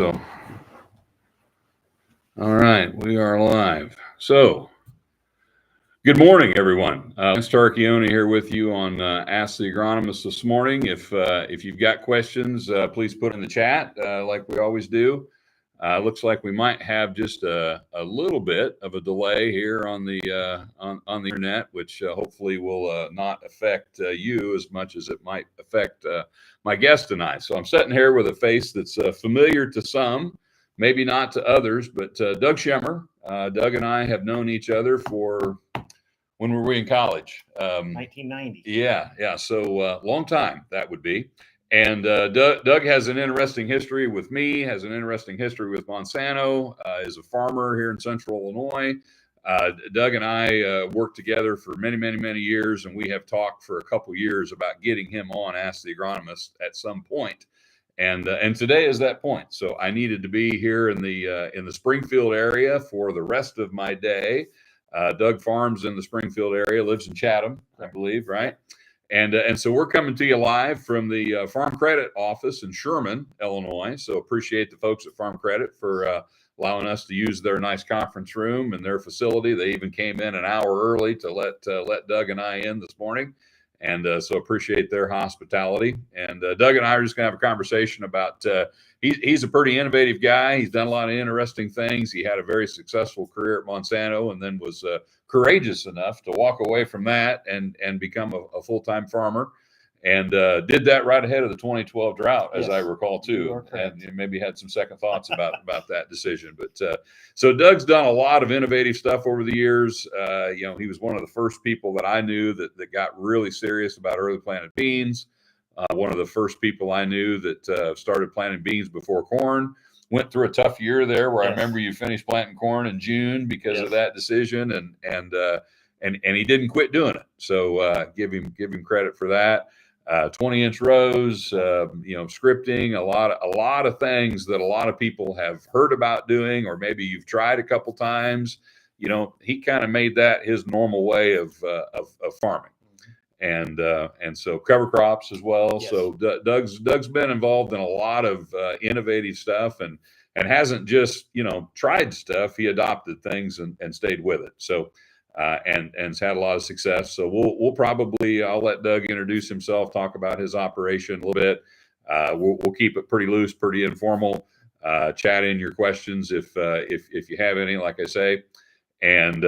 So, all right, we are live. So, good morning, everyone. Lance Tarchione here with you on Ask the Agronomist this morning. If you've got questions, please put in the chat like we always do. Looks like we might have just a little bit of a delay here on the internet, which hopefully will not affect you as much as it might affect my guest tonight. So I'm sitting here with a face that's familiar to some, maybe not to others, but Doug Schemmer. Doug and I have known each other for, when were we in college? 1990. Yeah. So long time that would be. And Doug has an interesting history with me, has an interesting history with Monsanto, is a farmer here in Central Illinois. Doug and I worked together for many years, and we have talked for a couple years about getting him on Ask the Agronomist at some point. And today is that point. So I needed to be here in the Springfield area for the rest of my day. Doug farms in the Springfield area, lives in Chatham, I believe, right? And so we're coming to you live from the Farm Credit office in Sherman, Illinois. So appreciate the folks at Farm Credit for allowing us to use their nice conference room and their facility. They even came in an hour early to let Doug and I in this morning. And so appreciate their hospitality. And Doug and I are just going to have a conversation about, he's a pretty innovative guy. He's done a lot of interesting things. He had a very successful career at Monsanto and then was courageous enough to walk away from that and become a full-time farmer. And did that right ahead of the 2012 drought, as I recall, too. And maybe had some second thoughts about that decision. But so Doug's done a lot of innovative stuff over the years. He was one of the first people that I knew that got really serious about early planted beans. One of the first people I knew that started planting beans before corn. Went through a tough year there where I remember you finished planting corn in June because of that decision, and he didn't quit doing it. So give him credit for that. 20-inch rows, scripting, a lot of things that a lot of people have heard about doing, or maybe you've tried a couple times. He kind of made that his normal way of farming. And so cover crops as well. Yes. So Doug's been involved in a lot of innovative stuff and hasn't just tried stuff. He adopted things and stayed with it. So and's had a lot of success. So I'll let Doug introduce himself, talk about his operation a little bit. We'll keep it pretty loose, pretty informal. Chat in your questions if you have any, like I say. And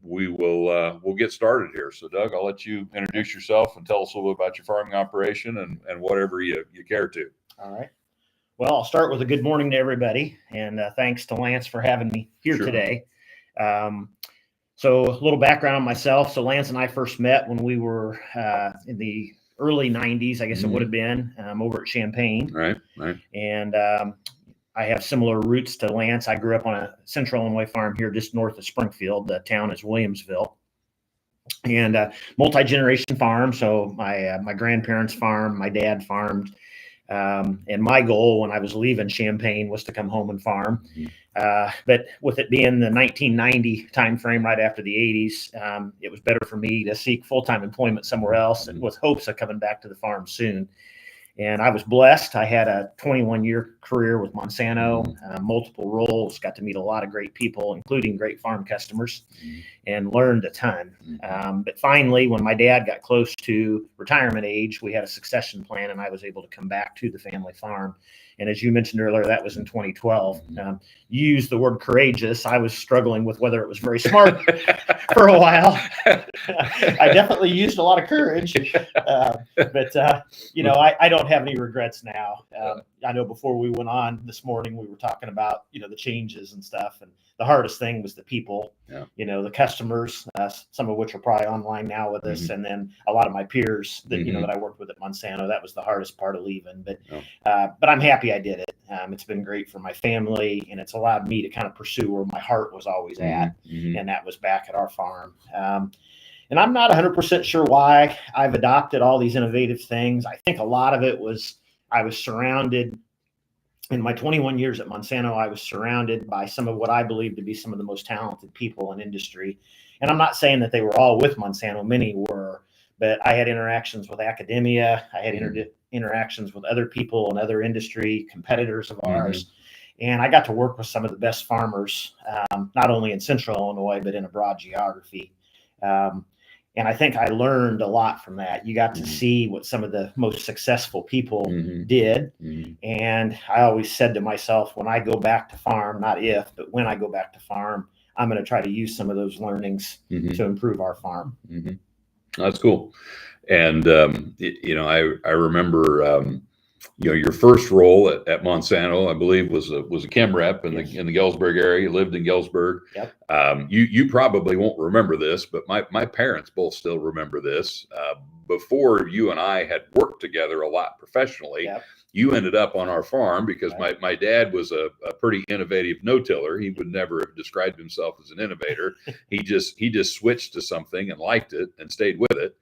we'll get started here. So, Doug, I'll let you introduce yourself and tell us a little bit about your farming operation and whatever you care to. All right. Well, I'll start with a good morning to everybody, and thanks to Lance for having me here today. So, a little background on myself. So, Lance and I first met when we were in the early 90s, I guess it would have been, over at Champaign. Right. And I have similar roots to Lance. I grew up on a Central Illinois farm here just north of Springfield. The town is Williamsville. And multi-generation farm. So my grandparents farmed, my dad farmed. And my goal when I was leaving Champaign was to come home and farm. But with it being the 1990 timeframe right after the 80s, it was better for me to seek full-time employment somewhere else and with hopes of coming back to the farm soon. And I was blessed. I had a 21-year career with Monsanto, multiple roles, got to meet a lot of great people, including great farm customers, and learned a ton. But finally, when my dad got close to retirement age, we had a succession plan, and I was able to come back to the family farm. And as you mentioned earlier, that was in 2012. You used the word courageous. I was struggling with whether it was very smart for a while. I definitely used a lot of courage, but I don't have any regrets now. I know before we went on this morning, we were talking about, the changes and stuff. And the hardest thing was the people, the customers, some of which are probably online now with us. And then a lot of my peers that, that I worked with at Monsanto, that was the hardest part of leaving. But I'm happy I did it. It's been great for my family, and it's allowed me to kind of pursue where my heart was always at. And that was back at our farm. And I'm not 100% sure why I've adopted all these innovative things. I think a lot of it was I was surrounded in my 21 years at Monsanto. I was surrounded by some of what I believe to be some of the most talented people in industry. And I'm not saying that they were all with Monsanto. Many were, but I had interactions with academia. I had interactions with other people in other industry, competitors of ours. And I got to work with some of the best farmers, not only in central Illinois, but in a broad geography. And I think I learned a lot from that. You got to see what some of the most successful people did. And I always said to myself, when I go back to farm, not if, but when I go back to farm, I'm going to try to use some of those learnings to improve our farm. That's cool. And, I remember, your first role at Monsanto, I believe, was a chem rep in the Galesburg area. You lived in Galesburg. Yep. You probably won't remember this, but my parents both still remember this. Before you and I had worked together a lot professionally, Yep. you ended up on our farm because my dad was a pretty innovative no-tiller. He would never have described himself as an innovator. He just switched to something and liked it and stayed with it.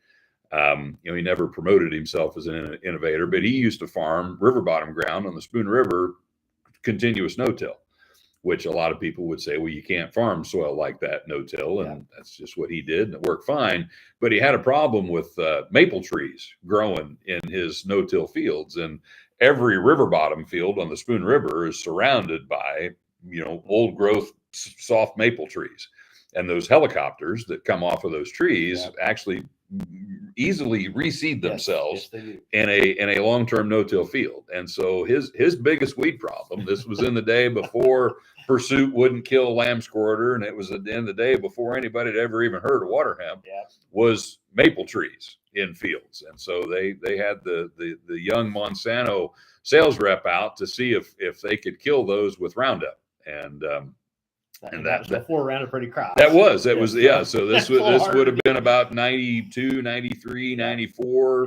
He never promoted himself as an innovator, but he used to farm river bottom ground on the Spoon River, continuous no-till, which a lot of people would say, well, you can't farm soil like that no-till, and that's just what he did, and it worked fine. But he had a problem with maple trees growing in his no-till fields, and every river bottom field on the Spoon River is surrounded by old growth soft maple trees, and those helicopters that come off of those trees actually easily reseed themselves in a long-term no-till field. And so his biggest weed problem, this was in the day before pursuit wouldn't kill lamb's quarter, and it was at the end of the day before anybody had ever even heard of water hemp, was maple trees in fields. And so they had the young Monsanto sales rep out to see if they could kill those with Roundup. And that was before Roundup Ready crops. That was. So this would have been about 92, 93, 94,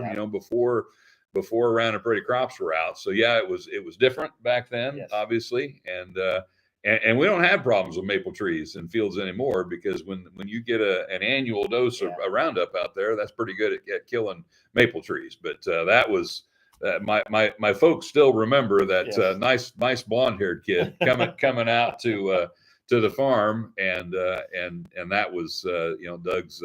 before Roundup Ready crops were out. So it was different back then, obviously. And we don't have problems with maple trees in fields anymore, because when you get an annual dose of a Roundup out there, that's pretty good at killing maple trees. But that was my folks still remember that nice blonde-haired kid coming out to the farm, and that was Doug's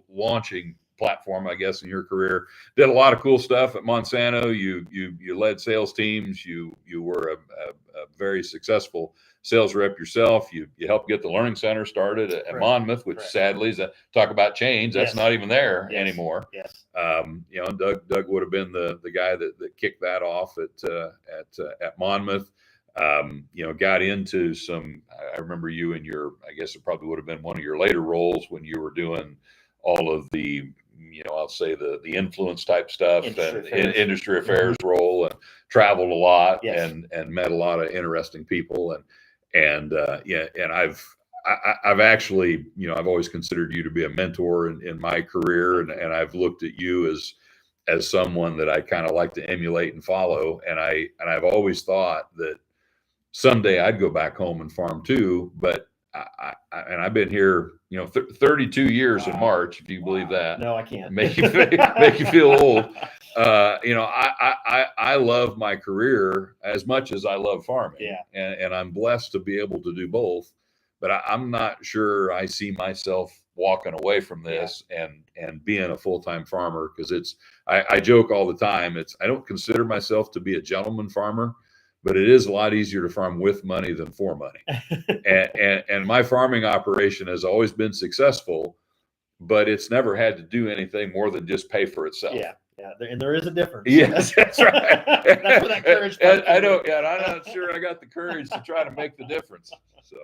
launching platform, I guess, in your career. Did a lot of cool stuff at Monsanto. You led sales teams. You were a very successful sales rep yourself. You helped get the learning center started at Monmouth, which sadly is talk about change. That's not even there anymore. Doug would have been the guy that kicked that off at Monmouth. Got into some, I remember you in I guess it probably would have been one of your later roles when you were doing all of the, I'll say the influence type stuff, industry affairs role, and traveled a lot and met a lot of interesting people. And I've actually, I've always considered you to be a mentor in my career. And I've looked at you as someone that I kind of like to emulate and follow. And I've always thought that someday I'd go back home and farm too, but I've been here, 32 years in March, if you believe that. No, I can't. Make you feel old. I love my career as much as I love farming. And I'm blessed to be able to do both, but I'm not sure I see myself walking away from this and being a full-time farmer, because I joke all the time. I don't consider myself to be a gentleman farmer, but it is a lot easier to farm with money than for money. and my farming operation has always been successful, but it's never had to do anything more than just pay for itself. And there is a difference. Yes, that's right. That's where that courage comes I don't. I'm not sure I got the courage to try to make the difference. So,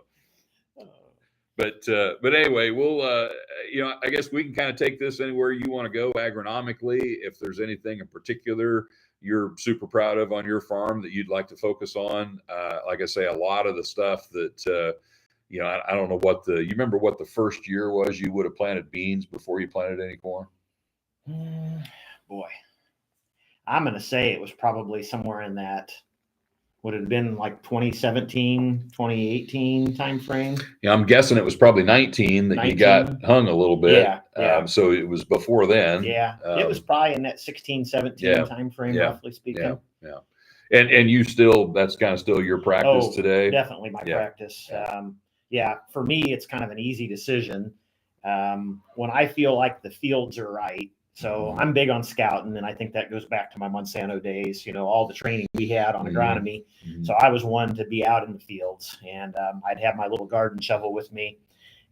but anyway, we'll I guess we can kind of take this anywhere you want to go agronomically. If there's anything in particular you're super proud of on your farm that you'd like to focus on, like I say, a lot of the stuff that I don't know you remember what the first year was you would have planted beans before you planted any corn? Boy, I'm going to say it was probably somewhere in that, would it have been like 2017, 2018 timeframe? Yeah, I'm guessing it was probably 19 that you got hung a little bit. So it was before then. It was probably in that 16, 17 timeframe, roughly speaking. And you still, that's kind of still your practice today? Definitely my practice. For me, it's kind of an easy decision. When I feel like the fields are right, So I'm big on scouting, and I think that goes back to my Monsanto days, all the training we had on agronomy. So I was one to be out in the fields, and I'd have my little garden shovel with me.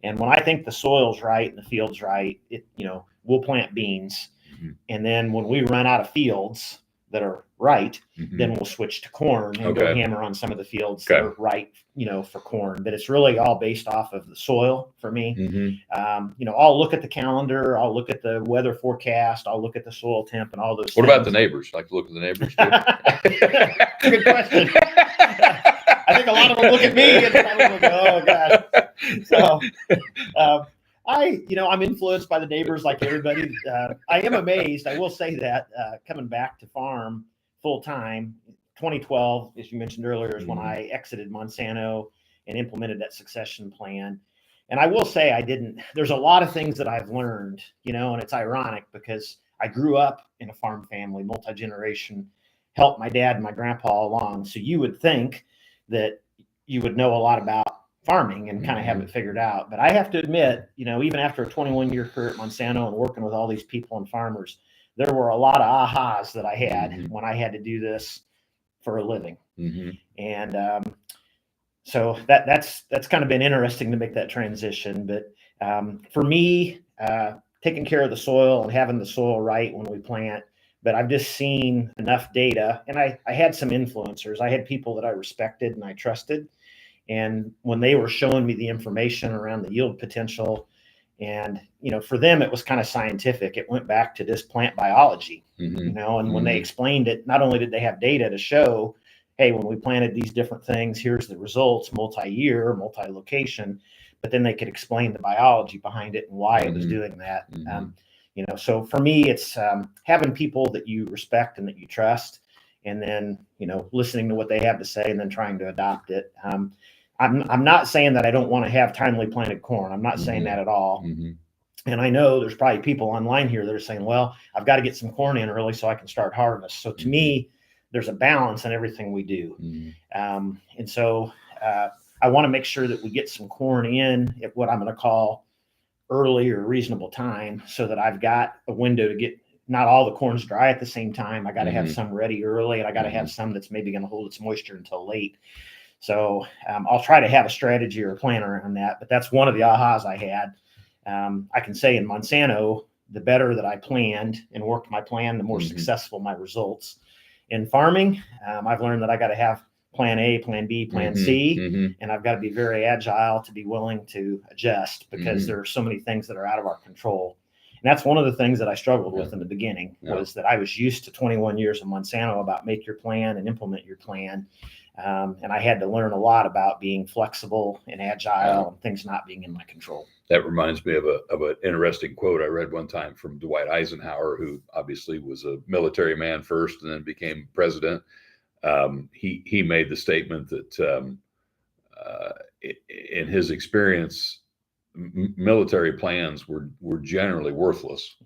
And when I think the soil's right and the field's right, we'll plant beans. And then when we run out of fields that are right, then we'll switch to corn and go hammer on some of the fields that are right, for corn. But it's really all based off of the soil for me. I'll look at the calendar, I'll look at the weather forecast, I'll look at the soil temp and all those things. What about the neighbors? Like to look at the neighbors too? Good question. I think a lot of them look at me and probably go, oh gosh. So I'm influenced by the neighbors like everybody. I am amazed. I will say that coming back to farm full time, 2012, as you mentioned earlier, is when I exited Monsanto and implemented that succession plan. And I will say there's a lot of things that I've learned, and it's ironic because I grew up in a farm family, multi-generation, helped my dad and my grandpa along. So you would think that you would know a lot about farming and kind of have it figured out. But I have to admit, even after a 21-year career at Monsanto and working with all these people and farmers, there were a lot of ahas that I had when I had to do this for a living. And so that's kind of been interesting to make that transition. But for me, taking care of the soil and having the soil right when we plant, but I've just seen enough data, and I had some influencers. I had people that I respected and I trusted. And when they were showing me the information around the yield potential, and, for them, it was kind of scientific. It went back to this plant biology, and when they explained it, not only did they have data to show, hey, when we planted these different things, here's the results, multi-year, multi-location, but then they could explain the biology behind it and why it was doing that. So for me, it's having people that you respect and that you trust, and then, listening to what they have to say and then trying to adopt it. I'm not saying that I don't want to have timely planted corn. I'm not saying that at all. And I know there's probably people online here that are saying, well, I've got to get some corn in early so I can start harvest. So to me, there's a balance in everything we do. And so I want to make sure that we get some corn in at what I'm going to call early or reasonable time, so that I've got a window to get, not all the corn's dry at the same time. I got to have some ready early, and I got to have some that's maybe going to hold its moisture until late. So I'll try to have a strategy or a plan around that. But that's one of the ahas I had. I can say in Monsanto, the better that I planned and worked my plan, the more successful my results. In farming, I've learned that I got to have plan A, plan B, plan C, and I've got to be very agile to be willing to adjust, because there are so many things that are out of our control. And that's one of the things that I struggled with in the beginning, was that I was used to 21 years of Monsanto about make your plan and implement your plan. And I had to learn a lot about being flexible and agile and things not being in my control. That reminds me of an interesting quote I read one time from Dwight Eisenhower, who obviously was a military man first and then became president. He made the statement that in his experience, military plans were generally worthless,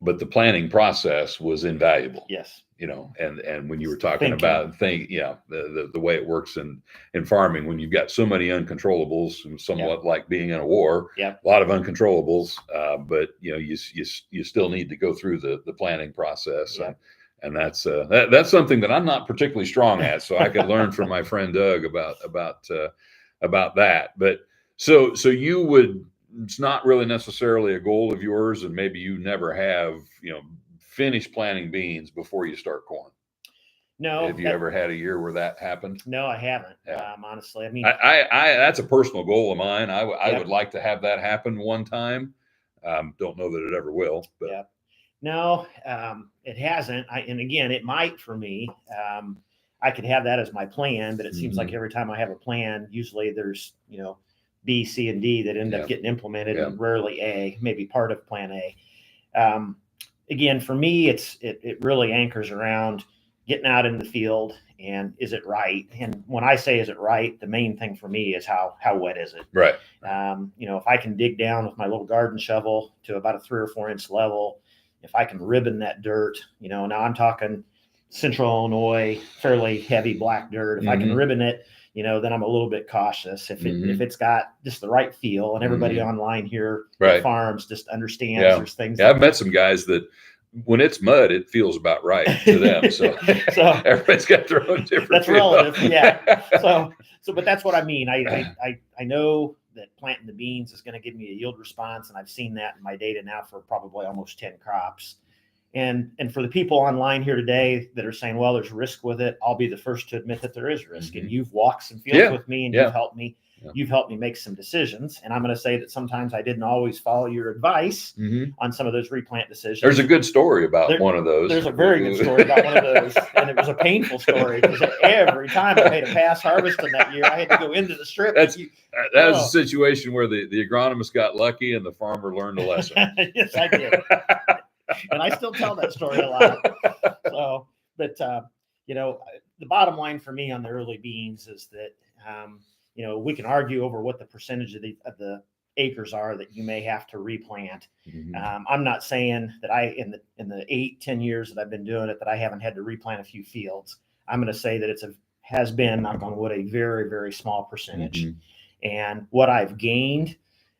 but the planning process was invaluable. Yes. And when you were talking about the way it works in farming, when you've got so many uncontrollables, somewhat like being in a war, a lot of uncontrollables, but you still need to go through the planning process. And that's something that I'm not particularly strong at. So I could learn from my friend Doug about that. But so you would, it's not really necessarily a goal of yours, and maybe you never have, finish planting beans before you start corn. No. Have you ever had a year where that happened? No, I haven't. Honestly, I mean, I that's a personal goal of mine. I would like to have that happen one time. Don't know that it ever will, but no, it hasn't. And again, it might for me. I could have that as my plan, but it seems like every time I have a plan, usually there's, B, C, and D that end up getting implemented, and rarely A, maybe part of plan A. Again, for me, it really anchors around getting out in the field and is it right? And when I say is it right, the main thing for me is how wet is it? Right. If I can dig down with my little garden shovel to about a 3 or 4 inch level, if I can ribbon that dirt, now I'm talking Central Illinois, fairly heavy black dirt. If I can Mhm. ribbon it, then I'm a little bit cautious. If Mhm. it's got just the right feel, and everybody Mhm. online here Right. at farms just understands Yeah. there's things. Yeah, I've met some guys that when it's mud, it feels about right to them. So, So everybody's got their own different that's feel. relative. Yeah. But that's what I mean. I know that planting the beans is going to give me a yield response, and I've seen that in my data now for probably almost 10 crops. And for the people online here today that are saying, well, there's risk with it, I'll be the first to admit that there is risk. And you've walked some fields with me, and you've helped me. Yeah. You've helped me make some decisions. And I'm going to say that sometimes I didn't always follow your advice on some of those replant decisions. There's a good story about one of those. There's a very good story about one of those. And it was a painful story because every time I made a pass harvesting that year, I had to go into the strip. That was a situation where the agronomist got lucky and the farmer learned a lesson. Yes, I did. And I still tell that story a lot. So, but the bottom line for me on the early beans is that we can argue over what the percentage of the acres are that you may have to replant. I'm not saying that in the 8-10 years that I've been doing it that I haven't had to replant a few fields. I'm going to say that has been, knock on wood, a very, very small percentage. And what I've gained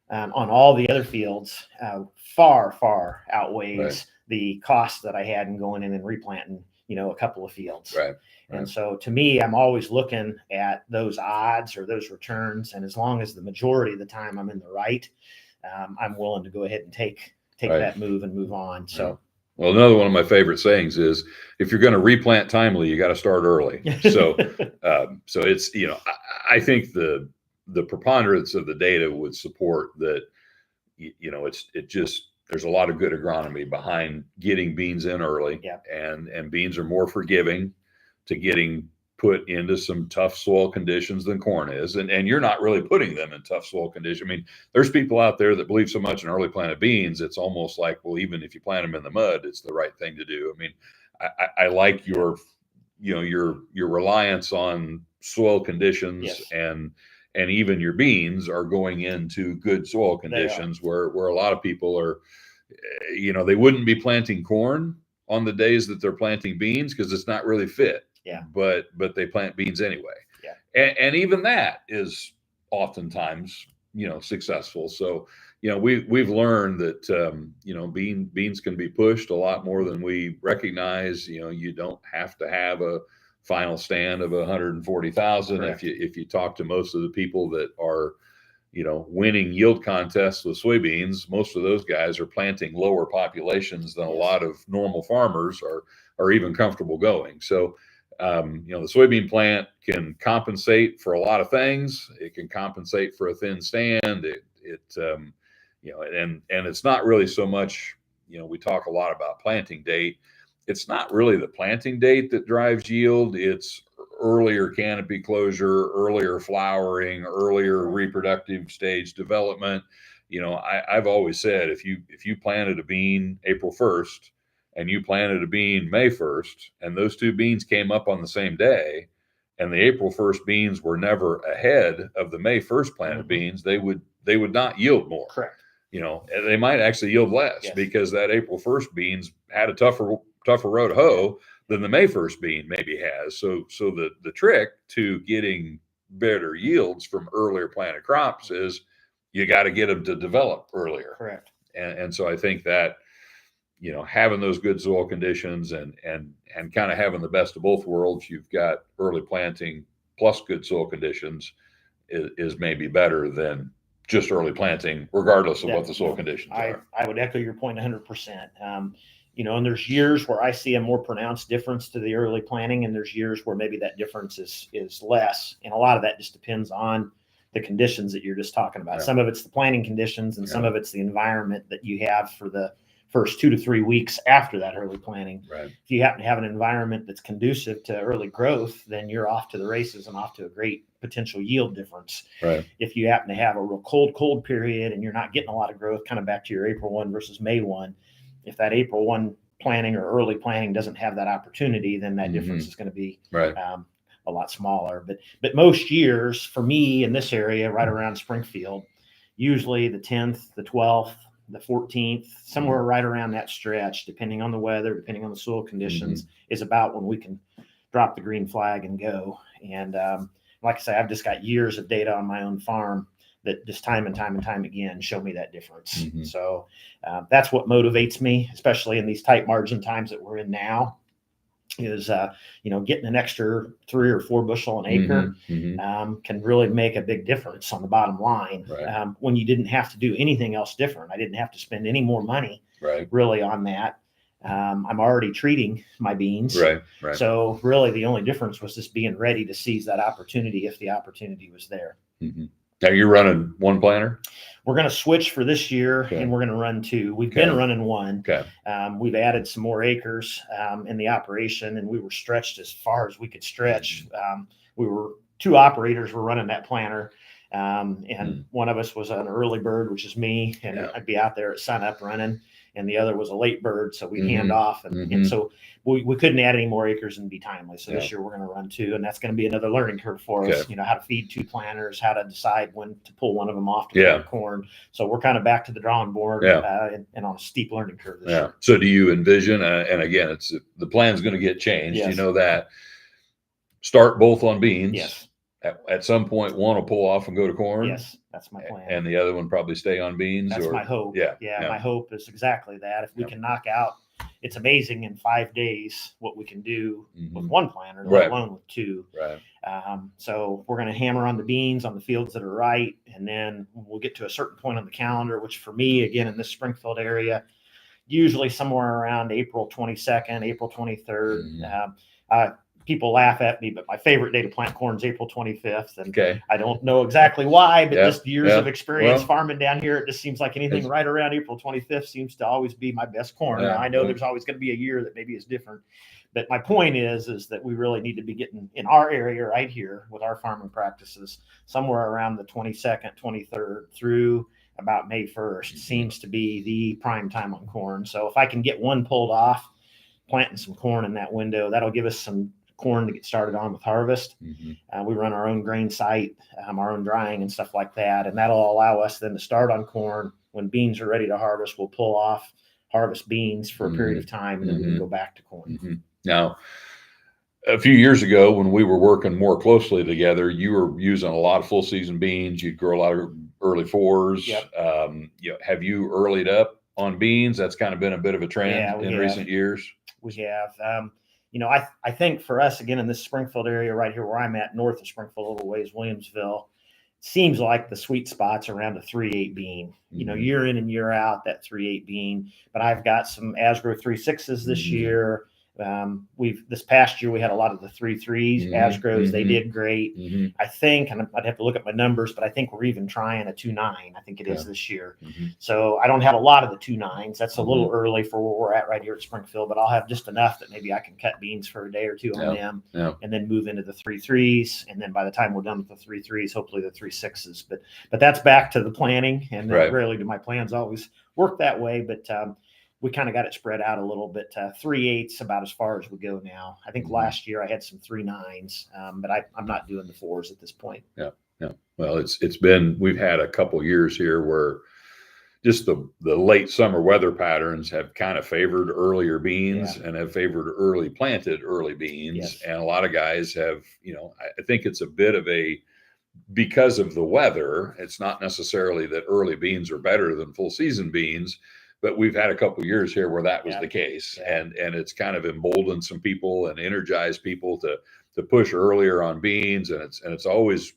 on all the other fields far outweighs the cost that I had in going in and replanting, a couple of fields. Right. And so to me, I'm always looking at those odds or those returns. And as long as the majority of the time I'm in the right, I'm willing to go ahead and take that move and move on. So. Well, another one of my favorite sayings is, if you're going to replant timely, you got to start early. So, so it's, I think the preponderance of the data would support that, there's a lot of good agronomy behind getting beans in early. Yeah. And beans are more forgiving to getting put into some tough soil conditions than corn is. And you're not really putting them in tough soil conditions. I mean, there's people out there that believe so much in early planted beans, it's almost like, well, even if you plant them in the mud, it's the right thing to do. I mean, I like your reliance on soil conditions. Yes. And even your beans are going into good soil conditions where a lot of people are, they wouldn't be planting corn on the days that they're planting beans because it's not really fit. Yeah. But they plant beans anyway. Yeah. And even that is oftentimes, successful. So, we've learned that, beans can be pushed a lot more than we recognize. You don't have to have a final stand of 140,000. If you talk to most of the people that are, winning yield contests with soybeans, most of those guys are planting lower populations than a lot of normal farmers are even comfortable going. So, the soybean plant can compensate for a lot of things. It can compensate for a thin stand. And it's not really so much, we talk a lot about planting date. It's not really the planting date that drives yield. It's earlier canopy closure, earlier flowering, earlier reproductive stage development. I've always said, if you planted a bean April 1st and you planted a bean May 1st, and those two beans came up on the same day, and the April 1st beans were never ahead of the May 1st planted beans, they would not yield more. Correct. They might actually yield less because that April 1st beans had a tougher row to hoe than the May 1st bean maybe has. So the trick to getting better yields from earlier planted crops is you got to get them to develop earlier. Correct. And so I think that, having those good soil conditions and kind of having the best of both worlds, you've got early planting plus good soil conditions is maybe better than just early planting, regardless of what the soil conditions are. I would echo your point 100%. And there's years where I see a more pronounced difference to the early planting, and there's years where maybe that difference is less. And a lot of that just depends on the conditions that you're just talking about. Some of it's the planting conditions, and some of it's the environment that you have for the first 2 to 3 weeks after that early planting. Right. If you happen to have an environment that's conducive to early growth, then you're off to the races and off to a great potential yield difference. Right. If you happen to have a real cold period and you're not getting a lot of growth, kind of back to your April 1 versus May 1, if that April 1 planting or early planting doesn't have that opportunity, then that difference is going to be a lot smaller. But most years for me in this area, right around Springfield, usually the 10th, the 12th, the 14th, somewhere right around that stretch, depending on the weather, depending on the soil conditions, is about when we can drop the green flag and go. And like I say, I've just got years of data on my own farm that just time and time again show me that difference. So that's what motivates me, especially in these tight margin times that we're in now, is getting an extra 3 or 4 bushel an acre can really make a big difference on the bottom line. Right. When you didn't have to do anything else different. I didn't have to spend any more money really on that. I'm already treating my beans. Right. So really the only difference was just being ready to seize that opportunity if the opportunity was there. Now you're running one planter? We're going to switch for this year, and we're going to run 2. We've been running 1. We've added some more acres in the operation, and we were stretched as far as we could stretch. We were 2 operators were running that planter, and one of us was an early bird, which is me, and I'd be out there at sunup running, and the other was a late bird, so we'd hand off, and so we couldn't add any more acres and be timely. So this year we're going to run 2, and that's going to be another learning curve for us. How to feed 2 planters, how to decide when to pull one of them off to plant corn. So we're kind of back to the drawing board and on a steep learning curve this year. So do you envision, and again, it's the plan's going to get changed. You know that. Start both on beans. Yes. At some point, one will pull off and go to corn. Yes, that's my plan. And the other one probably stay on beans. That's my hope. Yeah. My hope is exactly that. If we can knock out, it's amazing in 5 days what we can do with 1 planter, let alone with 2. So we're going to hammer on the beans on the fields that are right, and then we'll get to a certain point on the calendar, which for me, again, in this Springfield area, usually somewhere around April 22nd, April 23rd. People laugh at me, but my favorite day to plant corn is April 25th. And I don't know exactly why, but just years of experience farming down here, it just seems like anything right around April 25th seems to always be my best corn. Now, I know there's always going to be a year that maybe is different, but my point is that we really need to be getting in our area right here with our farming practices somewhere around the 22nd, 23rd through about May 1st seems to be the prime time on corn. So if I can get 1 pulled off, planting some corn in that window, that'll give us some corn to get started on with harvest. We run our own grain site, our own drying and stuff like that. And that'll allow us then to start on corn. When beans are ready to harvest, we'll pull off, harvest beans for a period of time, and then we can go back to corn. Now, a few years ago, when we were working more closely together, you were using a lot of full season beans. You'd grow a lot of early 4s. Have you earlied up on beans? That's kind of been a bit of a trend in recent years. We have. I think for us, again, in this Springfield area right here where I'm at, north of Springfield, a little ways, Williamsville, seems like the sweet spot's around a 3.8 bean, year in and year out, that 3.8 bean. But I've got some Asgrow 3.6s this year. This past year we had a lot of the 3.3s, Asgrows. They did great. I think, and I'd have to look at my numbers, but I think we're even trying a 2.9. I think it is this year. So I don't have a lot of the 2.9s. That's a little early for where we're at right here at Springfield, but I'll have just enough that maybe I can cut beans for a day or 2 on them, and then move into the 3.3s. And then by the time we're done with the 3.3s, hopefully the 3.6s. But that's back to the planning, and rarely do my plans always work that way. But we kind of got it spread out a little bit. 3.8's about as far as we go now. I think last year I had some 3.9s, but I'm not doing the 4s at this point. Well, we've had a couple years here where just the late summer weather patterns have kind of favored earlier beans and have favored early planted early beans. And a lot of guys have, I think it's a bit of because of the weather, it's not necessarily that early beans are better than full season beans, but we've had a couple of years here where that was the case, and it's kind of emboldened some people and energized people to push earlier on beans, and it's always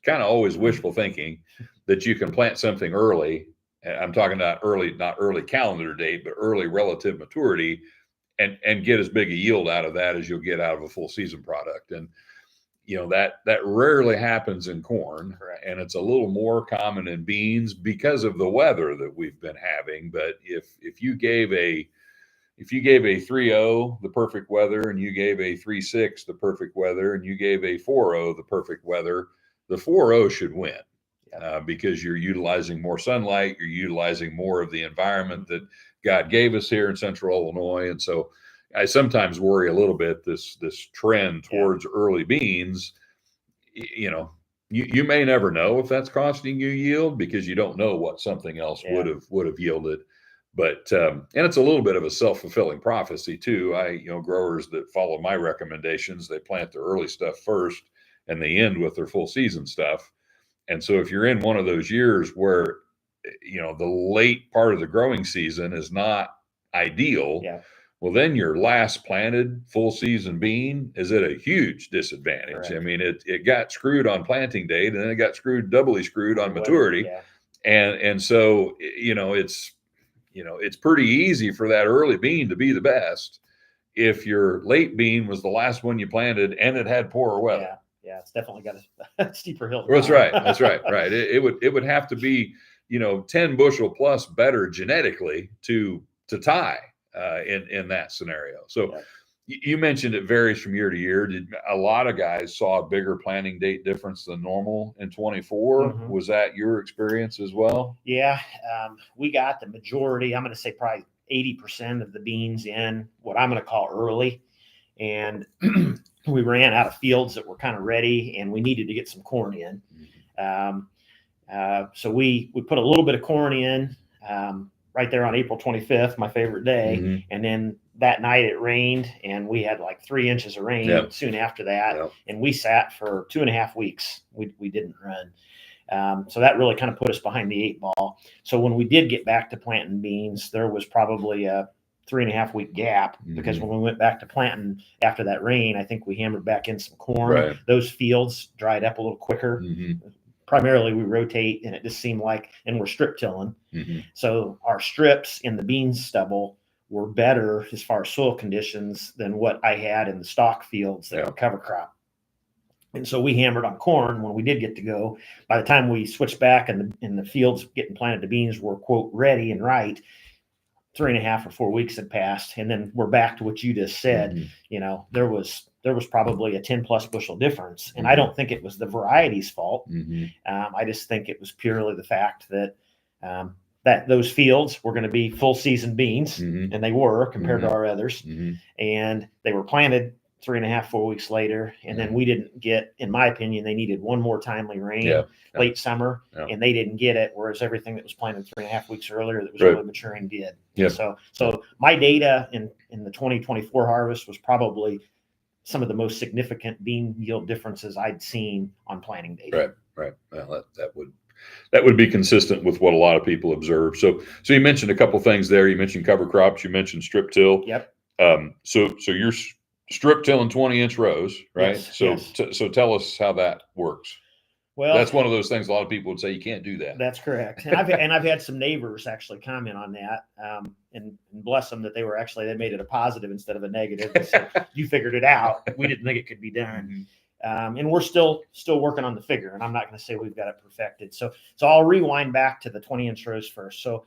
wishful thinking that you can plant something early. I'm talking not early calendar date, but early relative maturity, and get as big a yield out of that as you'll get out of a full season product. And that rarely happens in corn. Correct. And it's a little more common in beans because of the weather that we've been having. But if you gave a 3.0 the perfect weather, and you gave a 3.6 the perfect weather, and you gave a 4.0 the perfect weather, the 4.0 should win. Because you're utilizing more sunlight, you're utilizing more of the environment that God gave us here in Central Illinois. And so I sometimes worry a little bit this trend towards early beans. you may never know if that's costing you yield because you don't know what something else Yeah. would have yielded. But and it's a little bit of a self-fulfilling prophecy too. Growers that follow my recommendations, they plant their early stuff first and they end with their full season stuff. And so if you're in one of those years where the late part of the growing season is not ideal, Yeah. well, then your last planted full season bean is at a huge disadvantage. Correct. I mean, it got screwed on planting date, and then it got doubly screwed on maturity. Yeah. And so it's pretty easy for that early bean to be the best if your late bean was the last one you planted and it had poorer weather. Yeah. Yeah, it's definitely got a steeper hill. That's right. That's right. Right. It would have to be 10 bushel plus better genetically to tie in that scenario. So Yeah. you mentioned it varies from year to year. Did a lot of guys saw a bigger planting date difference than normal in 24? Mhm. Was that your experience as well? Yeah, we got the majority. I'm going to say probably 80% of the beans in what I'm going to call early, and we ran out of fields that were kind of ready, and we needed to get some corn in. So we put a little bit of corn in right there on April 25th, my favorite day, Mm-hmm. and then that night it rained, and we had like 3 inches of rain Yep. soon after that, Yep. and we sat for 2.5 weeks. We didn't run. So that really kind of put us behind the 8 ball. So when we did get back to planting beans, there was probably a 3.5 week gap, because Mm-hmm. when we went back to planting after that rain, I think we hammered back in some corn. Right. Those fields dried up a little quicker. Mm-hmm. Primarily we rotate, and it just seemed like, and we're strip tilling. Mm-hmm. So our strips in the bean stubble were better as far as soil conditions than what I had in the stock fields that were cover crop. And so we hammered on corn when we did get to go. By the time we switched back and the fields getting planted to beans were, quote, ready and right, 3.5 or 4 weeks had passed. And then we're back to what you just said. Mm-hmm. There was probably a 10 plus bushel difference. And Mm-hmm. I don't think it was the variety's fault. Mm-hmm. I just think it was purely the fact that that those fields were going to be full season beans, Mm-hmm. and they were compared Mm-hmm. to our others. Mm-hmm. And they were planted 3.5, 4 weeks later. And then we didn't get, in my opinion, they needed one more timely rain late summer, and they didn't get it. Whereas everything that was planted 3.5 weeks earlier that was really maturing did. Yep. So my data in the 2024 harvest was probably some of the most significant bean yield differences I'd seen on planting data. Right. Well, that would be consistent with what a lot of people observe. So you mentioned a couple things there. You mentioned cover crops. You mentioned strip till. Yep. So you're strip tilling 20-inch rows, right? Yes. So tell us how that works. Well, that's one of those things a lot of people would say you can't do that. That's correct. And I've had some neighbors actually comment on that, and bless them that they made it a positive instead of a negative. They said, you figured it out. We didn't think it could be done. And we're still working on the figure, and I'm not going to say we've got it perfected. So I'll rewind back to the 20-inch rows first. So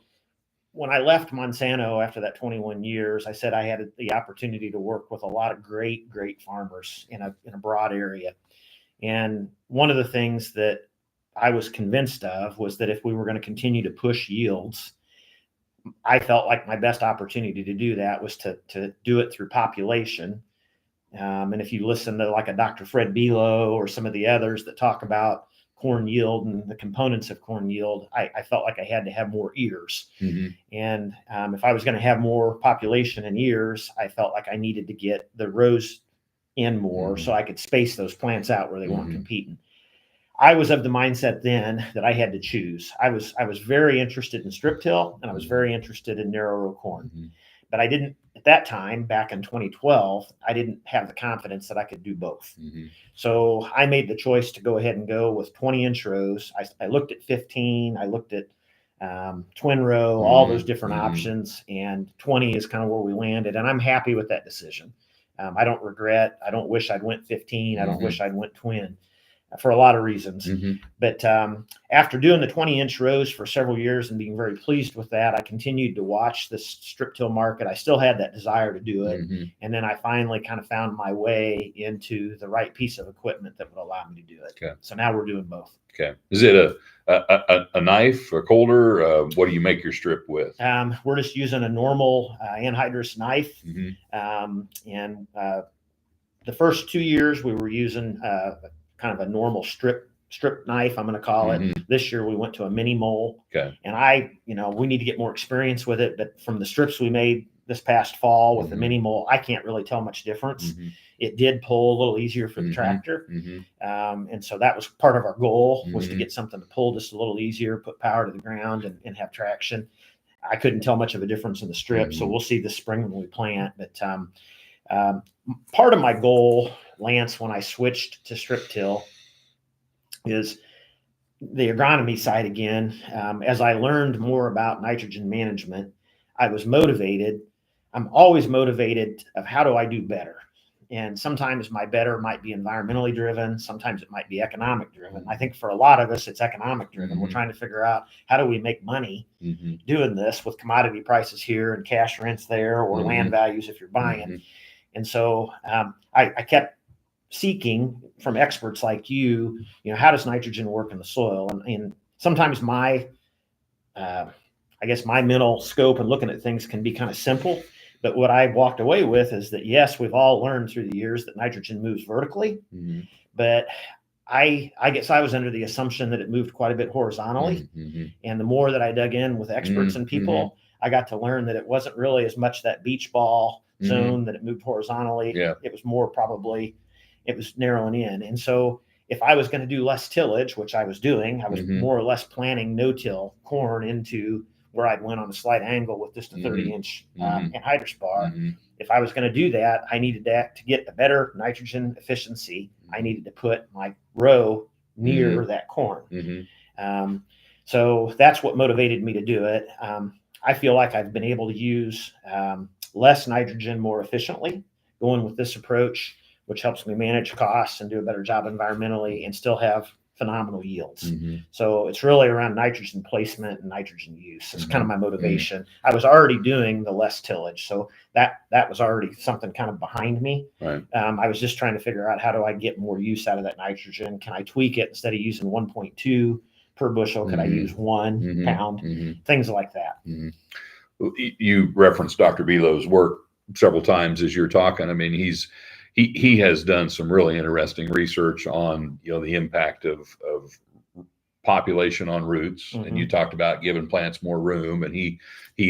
when I left Monsanto after that 21 years, I said I had the opportunity to work with a lot of great farmers in a broad area. And one of the things that I was convinced of was that if we were going to continue to push yields, I felt like my best opportunity to do that was to do it through population. And if you listen to like a Dr. Fred Below or some of the others that talk about corn yield and the components of corn yield, I felt like I had to have more ears. Mm-hmm. And if I was going to have more population and ears, I felt like I needed to get the rows in more so I could space those plants out where they weren't competing. I was of the mindset then that I had to choose. I was very interested in strip till, and I was very interested in narrow row corn. But I didn't, at that time, back in 2012, I didn't have the confidence that I could do both. So I made the choice to go ahead and go with 20-inch rows. I looked at 15, I looked at twin row, all those different options, and 20 is kind of where we landed. And I'm happy with that decision. I don't regret. I don't wish I'd went 15. I don't wish I'd went twin for a lot of reasons. But after doing the 20-inch rows for several years and being very pleased with that, I continued to watch this strip till market. I still had that desire to do it. And then I finally kind of found my way into the right piece of equipment that would allow me to do it. Okay. So now we're doing both. Okay. Is it a knife, a colder? What do you make your strip with? We're just using a normal anhydrous knife. The first 2 years we were using kind of a normal strip strip knife, I'm going to call it. Mhm. This year we went to a mini mole. Okay. And we need to get more experience with it. But from the strips we made this past fall with the Mhm. mini mole, I can't really tell much difference. Mhm. It did pull a little easier for the Mhm. tractor. Mhm. And so that was part of our goal, was to Mhm. get something to pull just a little easier, put power to the ground and have traction. I couldn't tell much of a difference in the strip. So Mhm. we'll see this spring when we plant. But part of my goal, Lance, when I switched to strip till, is the agronomy side again. As I learned more about nitrogen management, I was motivated. I'm always motivated of how do I do better? And sometimes my better might be environmentally driven. Sometimes it might be economic driven. I think for a lot of us, it's economic driven. We're trying to figure out how do we make money doing this with commodity prices here and cash rents there, or land values if you're buying. And so I kept seeking from experts like you, how does nitrogen work in the soil? And sometimes my mental scope and looking at things can be kind of simple. But what I walked away with is that, yes, we've all learned through the years that nitrogen moves vertically, but I guess I was under the assumption that it moved quite a bit horizontally. And the more that I dug in with experts and people, I got to learn that it wasn't really as much that beach ball zone that it moved horizontally. Yeah. It was more probably, it was narrowing in. And so if I was going to do less tillage, which I was doing, I was more or less planting no-till corn into where I'd went on a slight angle with just a 30-inch anhydrous bar. If I was going to do that, I needed to get a better nitrogen efficiency. I needed to put my row near that corn. So that's what motivated me to do it. I feel like I've been able to use less nitrogen more efficiently going with this approach, which helps me manage costs and do a better job environmentally and still have phenomenal yields. So it's really around nitrogen placement and nitrogen use. It's kind of my motivation. I was already doing the less tillage, so that was already something kind of behind me. Right. I was just trying to figure out how do I get more use out of that nitrogen? Can I tweak it instead of using 1.2 per bushel? Could I use 1 pound? Things like that. You referenced Dr. Belo's work several times as you're talking. I mean, he has done some really interesting research on the impact of population on roots. And you talked about giving plants more room, and he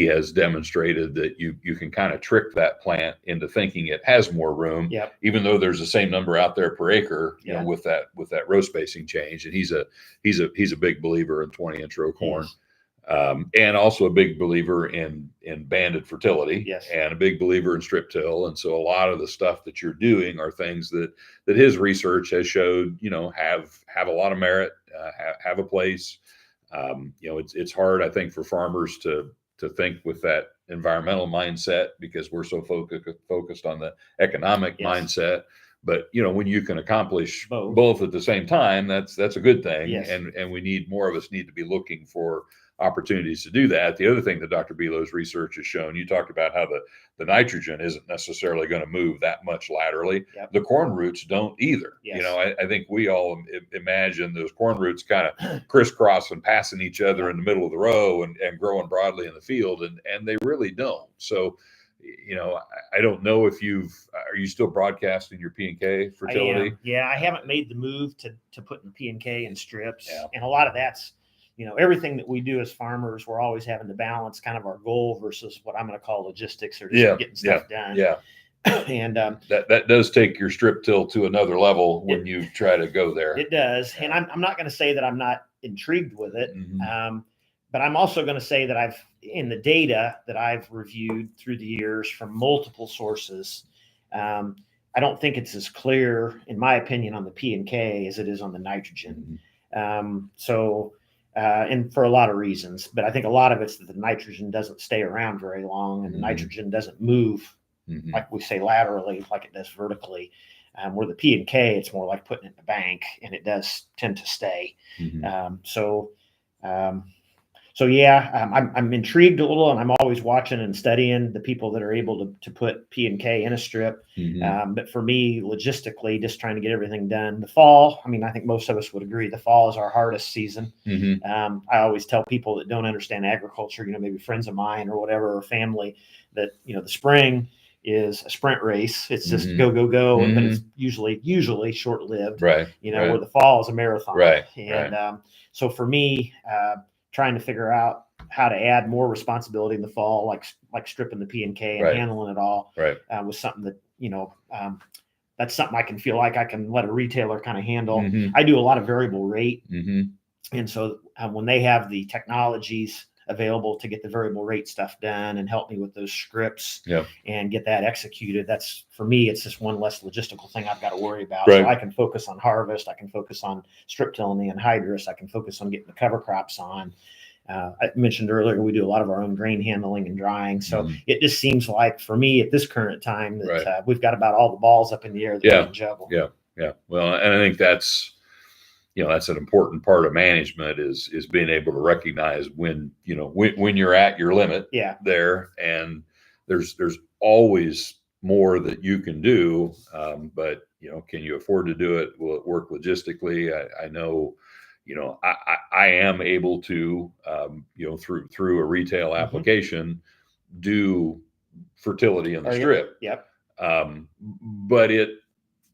has demonstrated that you can kind of trick that plant into thinking it has more room, even though there's the same number out there per acre, with that row spacing change. And he's a big believer in 20-inch row corn. And also a big believer in banded fertility, and a big believer in strip till. And so a lot of the stuff that you're doing are things that his research has showed, have a lot of merit, have a place. It's hard, I think, for farmers to think with that environmental mindset, because we're so focused on the economic mindset. But when you can accomplish both at the same time, that's a good thing. And we need more of us need to be looking for opportunities to do that. The other thing that Dr. Belo's research has shown, you talked about how the nitrogen isn't necessarily going to move that much laterally. The corn roots don't either. I think we all imagine those corn roots kind of crisscrossing, passing each other in the middle of the row and growing broadly in the field, and they really don't. So I don't know if are you still broadcasting your P&K fertility? I am. Yeah, I haven't made the move to putting P&K in strips. And a lot of that's, everything that we do as farmers, we're always having to balance kind of our goal versus what I'm going to call logistics, or just getting stuff done. And that does take your strip till to another level when you try to go there. It does. And I'm not going to say that I'm not intrigued with it. But I'm also going to say that in the data that I've reviewed through the years from multiple sources, I don't think it's as clear, in my opinion, on the P&K as it is on the nitrogen. And for a lot of reasons, but I think a lot of it's that the nitrogen doesn't stay around very long, and the nitrogen doesn't move like we say laterally, like it does vertically. Where the P&K, it's more like putting it in the bank, and it does tend to stay. So I'm intrigued a little, and I'm always watching and studying the people that are able to put P&K in a strip. But for me, logistically, just trying to get everything done. The fall, I think most of us would agree, the fall is our hardest season. I always tell people that don't understand agriculture, maybe friends of mine or whatever, or family, that the spring is a sprint race. It's just Mhm. go, go, go, but Mhm. it's usually short lived. Right. Where Right. the fall is a marathon. Right. And so for me, trying to figure out how to add more responsibility in the fall, like stripping the P and K and Right. handling it all, Right. was something that that's something I can feel like I can let a retailer kind of handle. Mhm. I do a lot of variable rate, Mhm. and so when they have the technologies available to get the variable rate stuff done and help me with those scripts Yeah. and get that executed, that's, for me, it's just one less logistical thing I've got to worry about. Right. So I can focus on harvest, I can focus on strip tilling and anhydrous, I can focus on getting the cover crops on. I mentioned earlier, we do a lot of our own grain handling and drying. So it just seems like, for me at this current time, that Right. we've got about all the balls up in the air that we can juggle. Yeah. Yeah. Well, and I think that's an important part of management is being able to recognize when you're at your limit there, and there's always more that you can do, but can you afford to do it? Will it work logistically? I know, I am able to, through a retail application, do fertility in the strip. Yep. But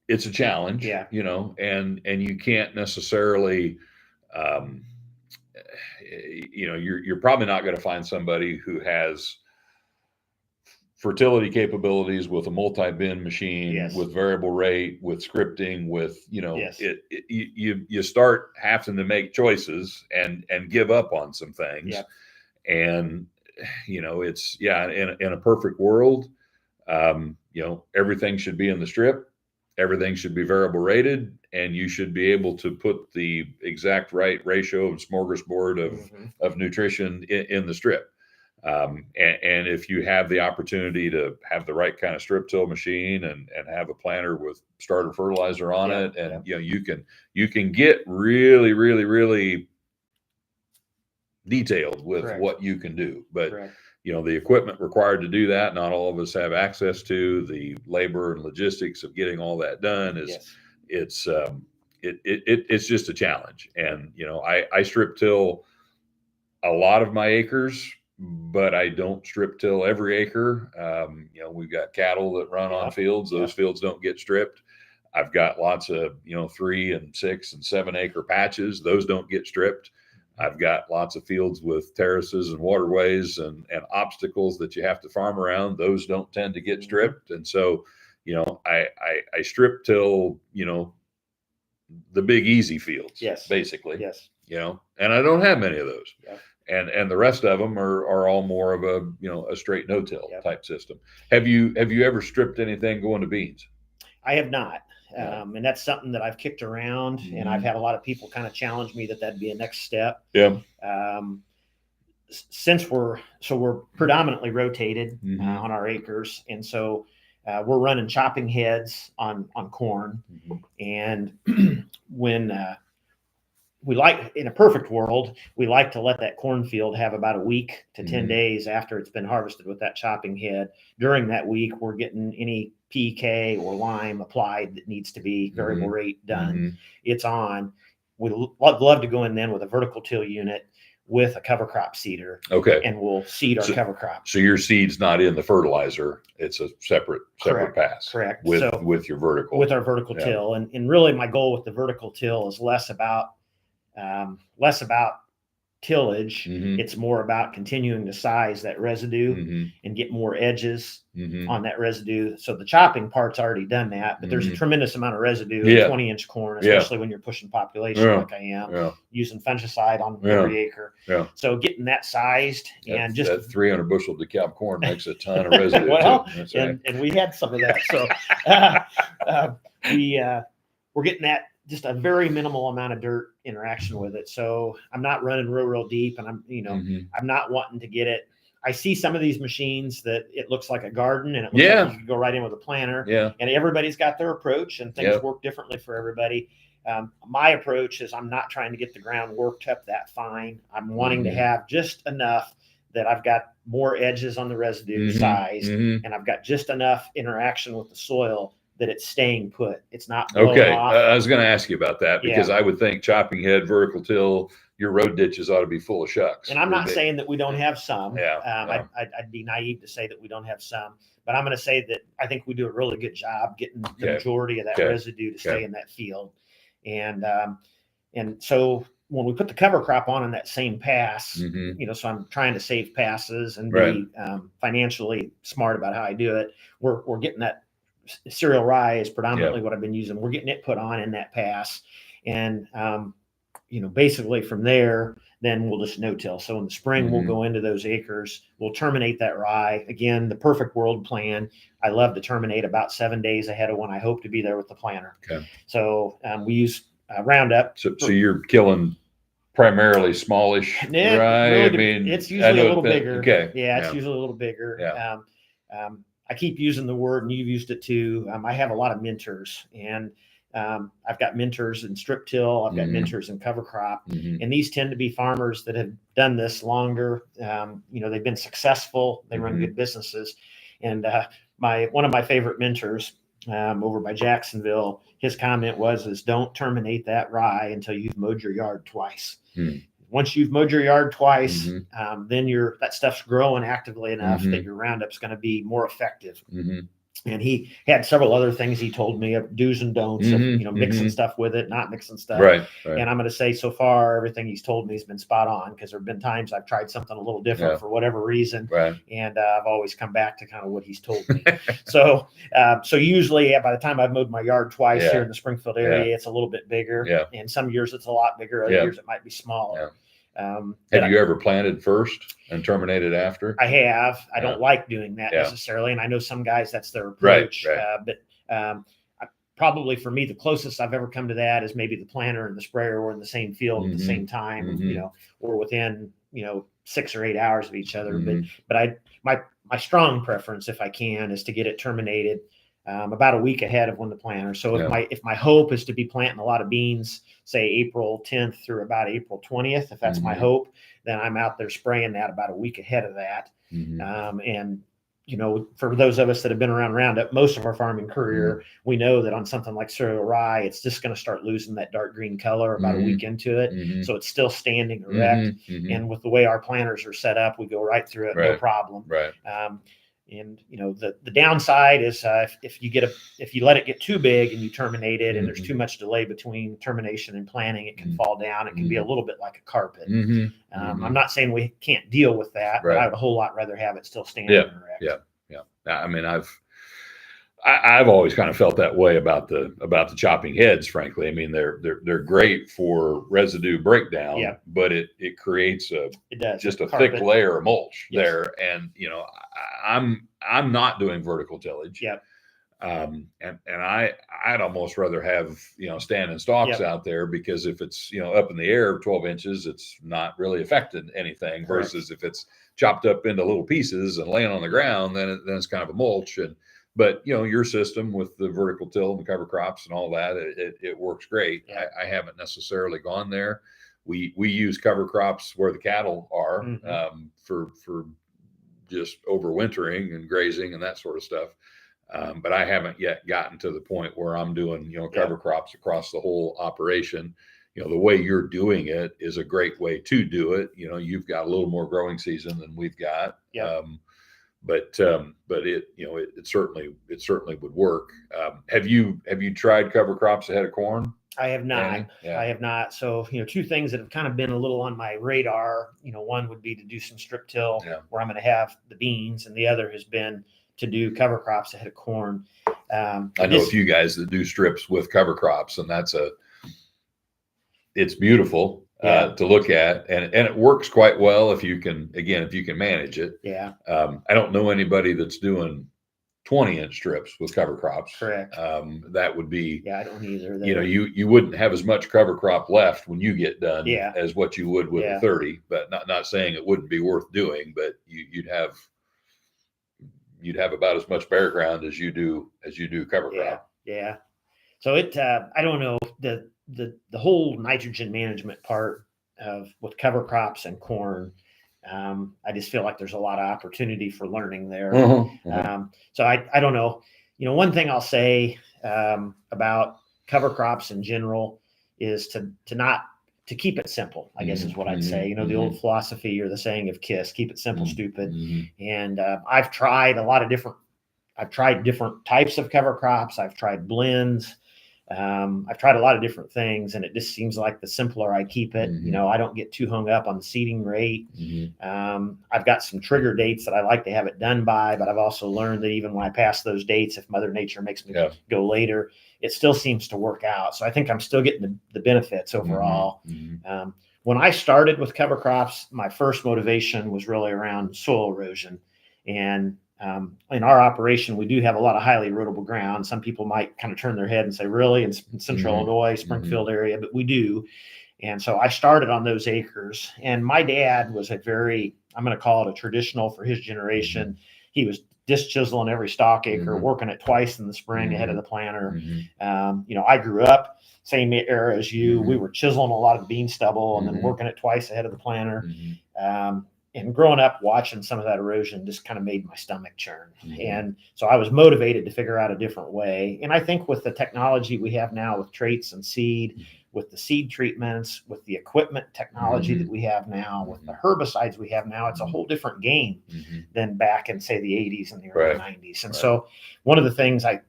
it's a challenge, Yeah. and you can't necessarily, you're probably not going to find somebody who has fertility capabilities with a multi-bin machine, with variable rate, with scripting, with, you start having to make choices and give up on some things. Yep. And, it's, in a perfect world, everything should be in the strip, everything should be variable rated, and you should be able to put the exact right ratio of smorgasbord of nutrition in the strip. And if you have the opportunity to have the right kind of strip till machine and have a planter with starter fertilizer on it, and you can get really, really, really detailed with what you can do. But the equipment required to do that, not all of us have access to. The labor and logistics of getting all that done it's just a challenge. And I strip till a lot of my acres, but I don't strip till every acre. We've got cattle that run on fields; those fields don't get stripped. I've got lots of 3 and 6 and 7 acre patches; those don't get stripped. I've got lots of fields with terraces and waterways and obstacles that you have to farm around; those don't tend to get stripped. And so, I strip till the big easy fields, basically. And I don't have many of those. And the rest of them are all more of a straight no-till type system. Have you ever stripped anything going to beans? I have not. And that's something that I've kicked around, and I've had a lot of people kind of challenge me that'd be a next step. Since we're predominantly rotated on our acres, and so we're running chopping heads on corn. And when in a perfect world, we like to let that cornfield have about a week to 10 days after it's been harvested with that chopping head. During that week, we're getting any PK or lime applied that needs to be variable rate done. It's on. We'd love to go in then with a vertical till unit with a cover crop seeder. Okay. And we'll seed our cover crops. So your seed's not in the fertilizer. It's a separate pass. Correct. With your vertical. With our vertical till. And really my goal with the vertical till is less about tillage. It's more about continuing to size that residue and get more edges on that residue. So the chopping part's already done that, but there's a tremendous amount of residue in 20-inch corn, especially when you're pushing population like I am, using fungicide on every acre. So getting that sized and just that 300 bushel DeKalb corn makes a ton of residue. And we had some of that. So we're getting that. Just a very minimal amount of dirt interaction with it. So I'm not running real deep, and I'm not wanting to get it. I see some of these machines that it looks like a garden, and it looks like you can go right in with a planter. And everybody's got their approach, and things work differently for everybody. My approach is I'm not trying to get the ground worked up that fine. I'm wanting to have just enough that I've got more edges on the residue size, and I've got just enough interaction with the soil that it's staying put. It's not blowing off. I was going to ask you about that because I would think chopping head, vertical till, your road ditches ought to be full of shucks. And I'm not saying that we don't have some. Yeah, I'd be naive to say that we don't have some, but I'm going to say that I think we do a really good job getting the majority of that residue to stay in that field. And so when we put the cover crop on in that same pass, you know, so I'm trying to save passes and be financially smart about how I do it. We're getting that cereal rye is predominantly what I've been using. We're getting it put on in that pass, and you know, basically from there, then we'll just no-till. So in the spring, we'll go into those acres. We'll terminate that rye. Again, the perfect world plan. I love to terminate about 7 days ahead of when I hope to be there with the planter. So we use Roundup. So you're killing primarily smallish rye? Really, I mean, it's usually a little bigger. It's usually a little bigger. I keep using the word, and you've used it too. I have a lot of mentors, and I've got mentors in strip till. I've got mentors in cover crop, and these tend to be farmers that have done this longer. You know, they've been successful. They run good businesses, and one of my favorite mentors over by Jacksonville, his comment was don't terminate that rye until you've mowed your yard twice. Once you've mowed your yard twice, then that stuff's growing actively enough that your Roundup's going to be more effective. And he had several other things he told me of do's and don'ts of, you know, mixing stuff with it, not mixing stuff. And I'm going to say so far, everything he's told me has been spot on, because there have been times I've tried something a little different for whatever reason. And I've always come back to kind of what he's told me. So usually by the time I've mowed my yard twice here in the Springfield area, it's a little bit bigger. And some years it's a lot bigger. Other years it might be smaller. Have you ever planted first and terminated after? I have. I don't like doing that necessarily, and I know some guys that's their approach. But probably for me, the closest I've ever come to that is maybe the planter and the sprayer were in the same field at the same time, you know, or within 6 or 8 hours of each other. But my strong preference, if I can, is to get it terminated about a week ahead of when the planter. So if my hope is to be planting a lot of beans, say April 10th through about April 20th, if that's my hope, then I'm out there spraying that about a week ahead of that. And you know, for those of us that have been around Roundup most of our farming career, we know that on something like cereal rye, it's just going to start losing that dark green color about a week into it. So it's still standing erect. And with the way our planters are set up, we go right through it, no problem. And you know, the downside is if you let it get too big and you terminate it, and there's too much delay between termination and planting, it can fall down. It can be a little bit like a carpet. I'm not saying we can't deal with that, but I would a whole lot rather have it still standing erect. I mean, I've always kind of felt that way about the chopping heads. Frankly, I mean, they're great for residue breakdown, but it creates just a carpet, thick layer of mulch there. And you know, I'm not doing vertical tillage. And I'd almost rather have, you know, standing stalks out there, because if it's, you know, up in the air 12 inches, it's not really affecting anything. Versus if it's chopped up into little pieces and laying on the ground, then it's kind of a mulch. But you know, your system with the vertical till and the cover crops and all that, it works great. I haven't necessarily gone there. We use cover crops where the cattle are for just overwintering and grazing and that sort of stuff. But I haven't yet gotten to the point where I'm doing, you know, cover crops across the whole operation. You know, the way you're doing it is a great way to do it. You know, you've got a little more growing season than we've got. But it, you know, it certainly would work. Have you tried cover crops ahead of corn? I have not. I have not. So, you know, two things that have kind of been a little on my radar, you know, one would be to do some strip till where I'm going to have the beans, and the other has been to do cover crops ahead of corn. I know a few guys that do strips with cover crops, and it's beautiful to look at, and it works quite well if you can manage it. I don't know anybody that's doing 20-inch strips with cover crops. Correct. That would be. I don't either. You know, you wouldn't have as much cover crop left when you get done as what you would with a 30. But not saying it wouldn't be worth doing, but you'd have about as much bare ground as you do cover crop. So I don't know, the whole nitrogen management part with cover crops and corn. I just feel like there's a lot of opportunity for learning there. So I don't know. You know, one thing I'll say about cover crops in general is to to keep it simple, I guess is what I'd say. The old philosophy or the saying of KISS, keep it simple, stupid. And I've tried different types of cover crops. I've tried blends. I've tried a lot of different things, and it just seems like the simpler I keep it, I don't get too hung up on the seeding rate. I've got some trigger dates that I like to have it done by, but I've also learned that even when I pass those dates, if Mother Nature makes me go later, it still seems to work out. So I think I'm still getting the benefits overall. When I started with cover crops, my first motivation was really around soil erosion. And in our operation, we do have a lot of highly erodible ground. Some people might kind of turn their head and say, really, in central Illinois, Springfield area, but we do. And so I started on those acres. And my dad was I'm going to call it a traditional for his generation. He was disc chiseling every stock acre, working it twice in the spring ahead of the planter. I grew up same era as you. We were chiseling a lot of the bean stubble and then working it twice ahead of the planter. And growing up watching some of that erosion just kind of made my stomach churn. And so I was motivated to figure out a different way. And I think with the technology we have now with traits and seed, with the seed treatments, with the equipment technology that we have now, with the herbicides we have now, it's a whole different game than back in, say, the 80s and the early 90s. And so one of the things and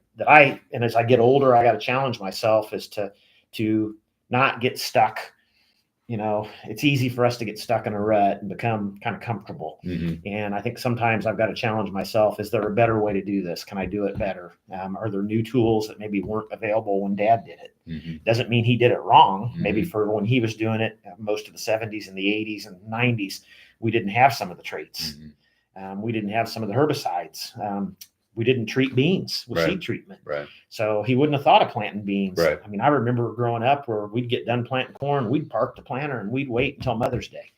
as I get older, I got to challenge myself is to not get stuck. It's easy for us to get stuck in a rut and become kind of comfortable. And I think sometimes I've got to challenge myself. Is there a better way to do this? Can I do it better? Are there new tools that maybe weren't available when Dad did it? Doesn't mean he did it wrong. Maybe for when he was doing it, most of the 70s and the 80s and 90s, we didn't have some of the traits. We didn't have some of the herbicides. We didn't treat beans with seed treatment. So he wouldn't have thought of planting beans. I mean, I remember growing up where we'd get done planting corn, we'd park the planter and we'd wait until Mother's Day.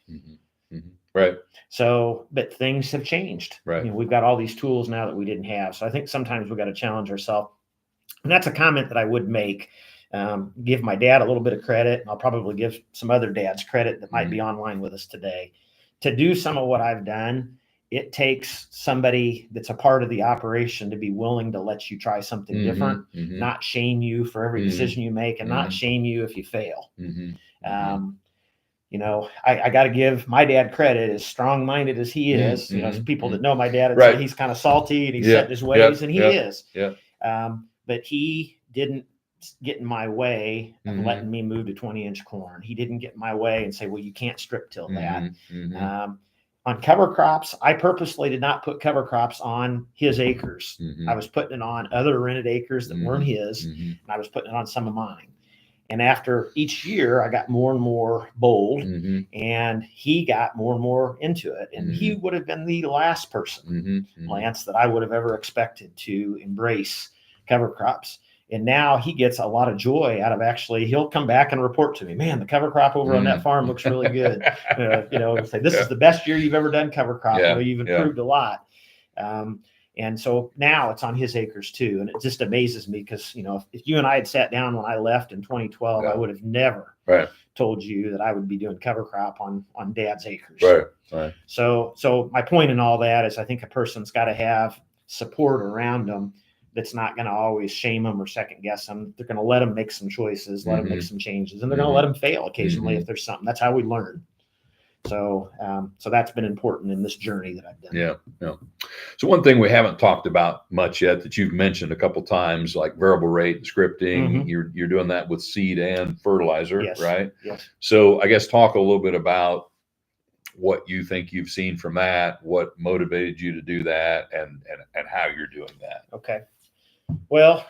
So, but things have changed. We've got all these tools now that we didn't have. So I think sometimes we got to challenge ourselves. And that's a comment that I would make. Give my dad a little bit of credit. And I'll probably give some other dads credit that might be online with us today. To do some of what I've done, it takes somebody that's a part of the operation to be willing to let you try something different, not shame you for every decision you make, and not shame you if you fail. I got to give my dad credit, as strong-minded as he is. People that know my dad would say he's kind of salty and he's set in his ways, and he is. But he didn't get in my way of letting me move to 20-inch corn. He didn't get in my way and say, well, you can't strip till that. On cover crops, I purposely did not put cover crops on his acres. I was putting it on other rented acres that weren't his, and I was putting it on some of mine. And after each year, I got more and more bold, and he got more and more into it. And he would have been the last person, Lance, that I would have ever expected to embrace cover crops. And now he gets a lot of joy out of he'll come back and report to me, man, the cover crop over on that farm looks really good. Say, this is the best year you've ever done cover crop. You've improved a lot. And so now it's on his acres too. And it just amazes me because, if you and I had sat down when I left in 2012, I would have never told you that I would be doing cover crop on Dad's acres. So my point in all that is I think a person's got to have support around them that's not going to always shame them or second guess them. They're going to let them make some choices, let them make some changes, and they're going to let them fail occasionally if there's something. That's how we learn. So that's been important in this journey that I've done. So one thing we haven't talked about much yet that you've mentioned a couple times, like variable rate scripting, you're doing that with seed and fertilizer, right? Yes. So I guess talk a little bit about what you think you've seen from that, what motivated you to do that, and how you're doing that. Okay. Well,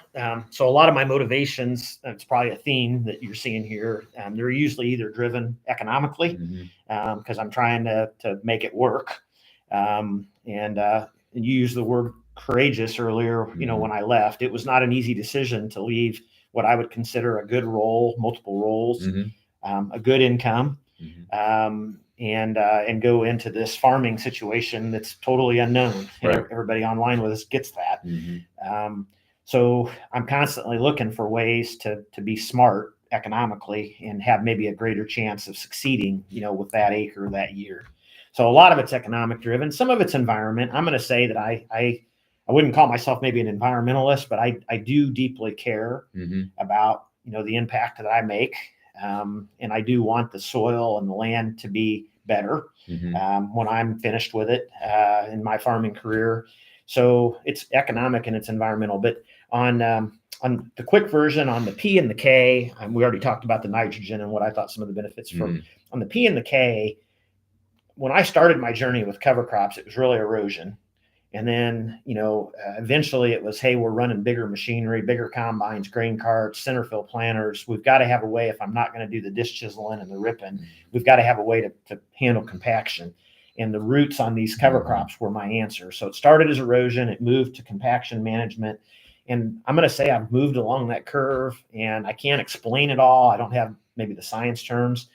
so a lot of my motivations, it's probably a theme that you're seeing here. They're usually either driven economically, because I'm trying to make it work. And you used the word courageous earlier. When I left, it was not an easy decision to leave what I would consider a good role, multiple roles, a good income, and go into this farming situation that's totally unknown. Everybody online with us gets that. So I'm constantly looking for ways to be smart economically and have maybe a greater chance of succeeding, with that acre that year. So a lot of it's economic driven. Some of it's environment. I'm going to say that I wouldn't call myself maybe an environmentalist, but I do deeply care about, the impact that I make. And I do want the soil and the land to be better when I'm finished with it in my farming career. So it's economic and it's environmental. But on the quick version, on the P and the K, we already talked about the nitrogen and what I thought some of the benefits from. On the P and the K, when I started my journey with cover crops, it was really erosion. And then, eventually it was, hey, we're running bigger machinery, bigger combines, grain carts, center fill planters. We've got to have a way, if I'm not going to do the disc chiseling and the ripping, we've got to have a way to handle compaction. And the roots on these cover crops were my answer. So it started as erosion. It moved to compaction management. And I'm going to say I've moved along that curve, and I can't explain it all. I don't have maybe the science terms,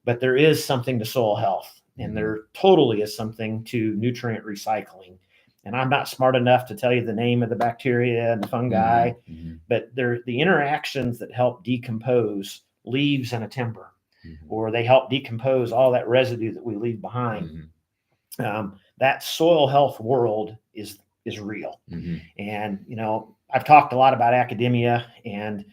but there is something to soil health, and there totally is something to nutrient recycling. And I'm not smart enough to tell you the name of the bacteria and the fungi, but they're the interactions that help decompose leaves in a timber, or they help decompose all that residue that we leave behind. That soil health world is real. And, I've talked a lot about academia, and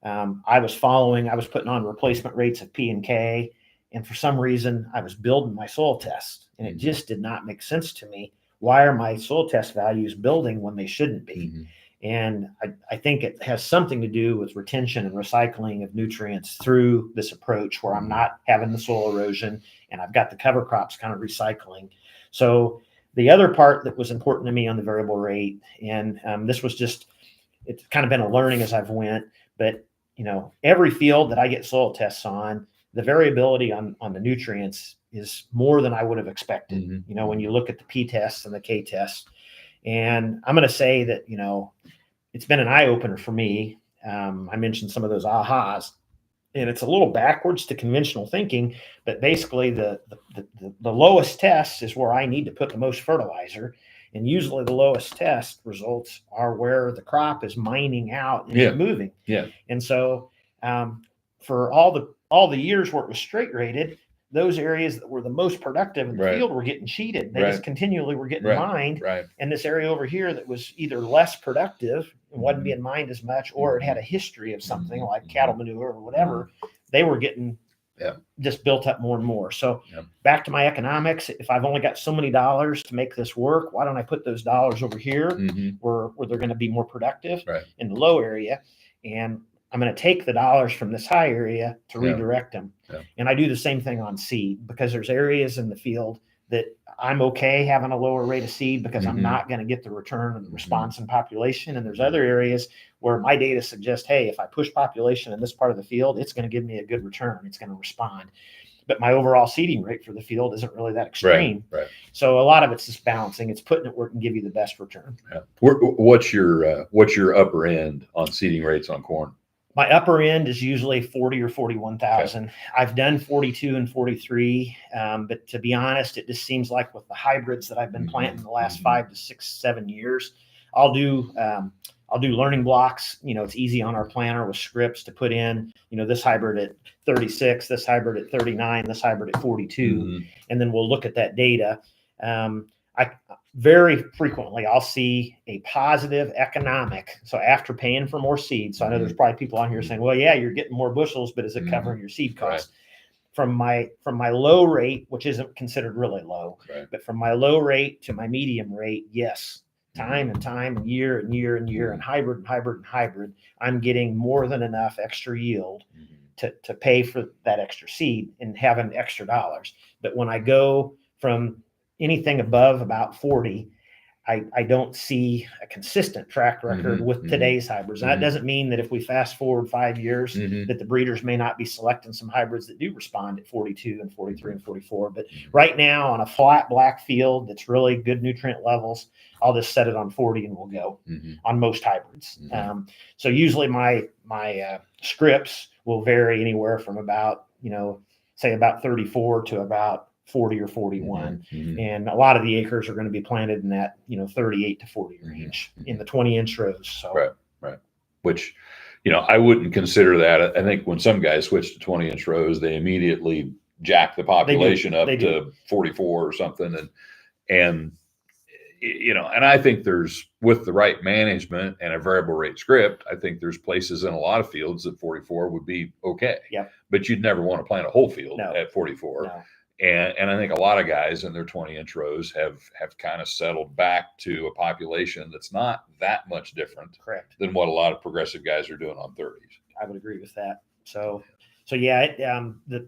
I was putting on replacement rates of P and K. And for some reason, I was building my soil test, and it just did not make sense to me. Why are my soil test values building when they shouldn't be? And I think it has something to do with retention and recycling of nutrients through this approach, where I'm not having the soil erosion and I've got the cover crops kind of recycling. So the other part that was important to me on the variable rate, and this was it's kind of been a learning as I've went, but every field that I get soil tests on, the variability on the nutrients is more than I would have expected. When you look at the P tests and the K tests, and I'm going to say that, it's been an eye opener for me. I mentioned some of those ahas, and it's a little backwards to conventional thinking, but basically the lowest test is where I need to put the most fertilizer. And usually the lowest test results are where the crop is mining out and moving. And so for all the years where it was straight rated, those areas that were the most productive in the field were getting cheated. They just continually were getting mined. And this area over here that was either less productive and wasn't being mined as much, or it had a history of something like cattle manure or whatever, they were getting just built up more and more. So back to my economics, if I've only got so many dollars to make this work, why don't I put those dollars over here where they're going to be more productive in the low area? And I'm going to take the dollars from this high area to redirect them. And I do the same thing on seed, because there's areas in the field that I'm okay having a lower rate of seed because I'm not going to get the return and the response in population. And there's other areas where my data suggests, hey, if I push population in this part of the field, it's going to give me a good return. It's going to respond. But my overall seeding rate for the field isn't really that extreme. So a lot of it's just balancing. It's putting it where it can give you the best return. What's your upper end on seeding rates on corn? My upper end is usually 40 or 41,000. I've done 42 and 43, but to be honest, it just seems like with the hybrids that I've been planting the last 5 to 6, 7 years, I'll do learning blocks. It's easy on our planner with scripts to put in, this hybrid at 36, this hybrid at 39, this hybrid at 42, and then we'll look at that data. I very frequently I'll see a positive economic. So after paying for more seed, so I know there's probably people on here saying, well, yeah, you're getting more bushels, but is it covering your seed costs? From my low rate, which isn't considered really low, but from my low rate to my medium rate, yes, time and time and year and year and year and hybrid and hybrid and hybrid, I'm getting more than enough extra yield to pay for that extra seed and having extra dollars. But when I go from anything above about 40, I don't see a consistent track record with today's hybrids. And that doesn't mean that if we fast forward 5 years, that the breeders may not be selecting some hybrids that do respond at 42 and 43 and 44. But right now on a flat black field that's really good nutrient levels, I'll just set it on 40 and we'll go on most hybrids. So usually my scripts will vary anywhere from about, say about 34 to about 40 or 41. And a lot of the acres are going to be planted in that, 38 to 40 range in the 20-inch rows. So right. Which, I wouldn't consider that. I think when some guys switch to 20-inch rows, they immediately jack the population up to 44 or something. And and I think there's, with the right management and a variable rate script, I think there's places in a lot of fields that 44 would be okay. Yep. But you'd never want to plant a whole field No. at 44. No. And I think a lot of guys in their 20-inch rows have kind of settled back to a population that's not that much different Correct. than what a lot of progressive guys are doing on 30s. I would agree with that. So yeah, the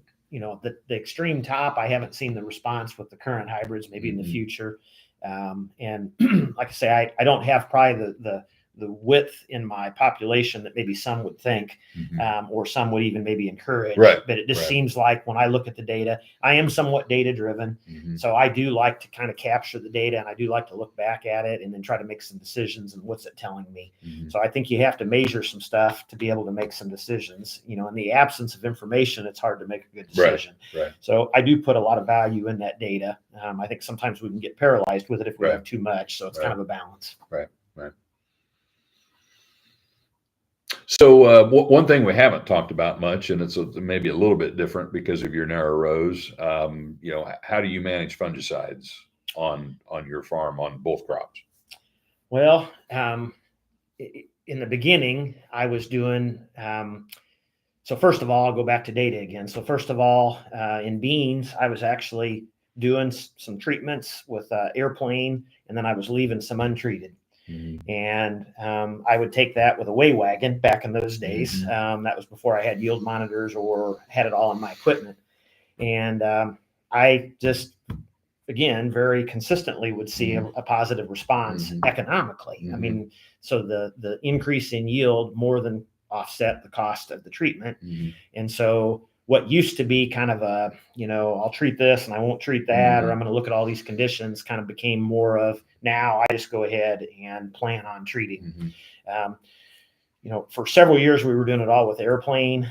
extreme top, I haven't seen the response with the current hybrids, maybe in the future. And like I say, I don't have probably the width in my population that maybe some would think, or some would even maybe encourage. Right. But it just seems like when I look at the data, I am somewhat data driven. So I do like to kind of capture the data, and I do like to look back at it and then try to make some decisions and what's it telling me. So I think you have to measure some stuff to be able to make some decisions. In the absence of information, it's hard to make a good decision. Right. So I do put a lot of value in that data. I think sometimes we can get paralyzed with it if we have too much. So it's kind of a balance. Right. So one thing we haven't talked about much, and it's maybe a little bit different because of your narrow rows, how do you manage fungicides on your farm on both crops? Well, in the beginning, I was doing, so first of all, I'll go back to data again. So first of all, in beans, I was actually doing some treatments with airplane, and then I was leaving some untreated. And I would take that with a weigh wagon back in those days. That was before I had yield monitors or had it all in my equipment. And I just, again, very consistently would see a positive response economically. I mean, so the increase in yield more than offset the cost of the treatment. And so what used to be kind of a, I'll treat this and I won't treat that, or I'm going to look at all these conditions, kind of became more of, now I just go ahead and plan on treating. For several years, we were doing it all with airplane.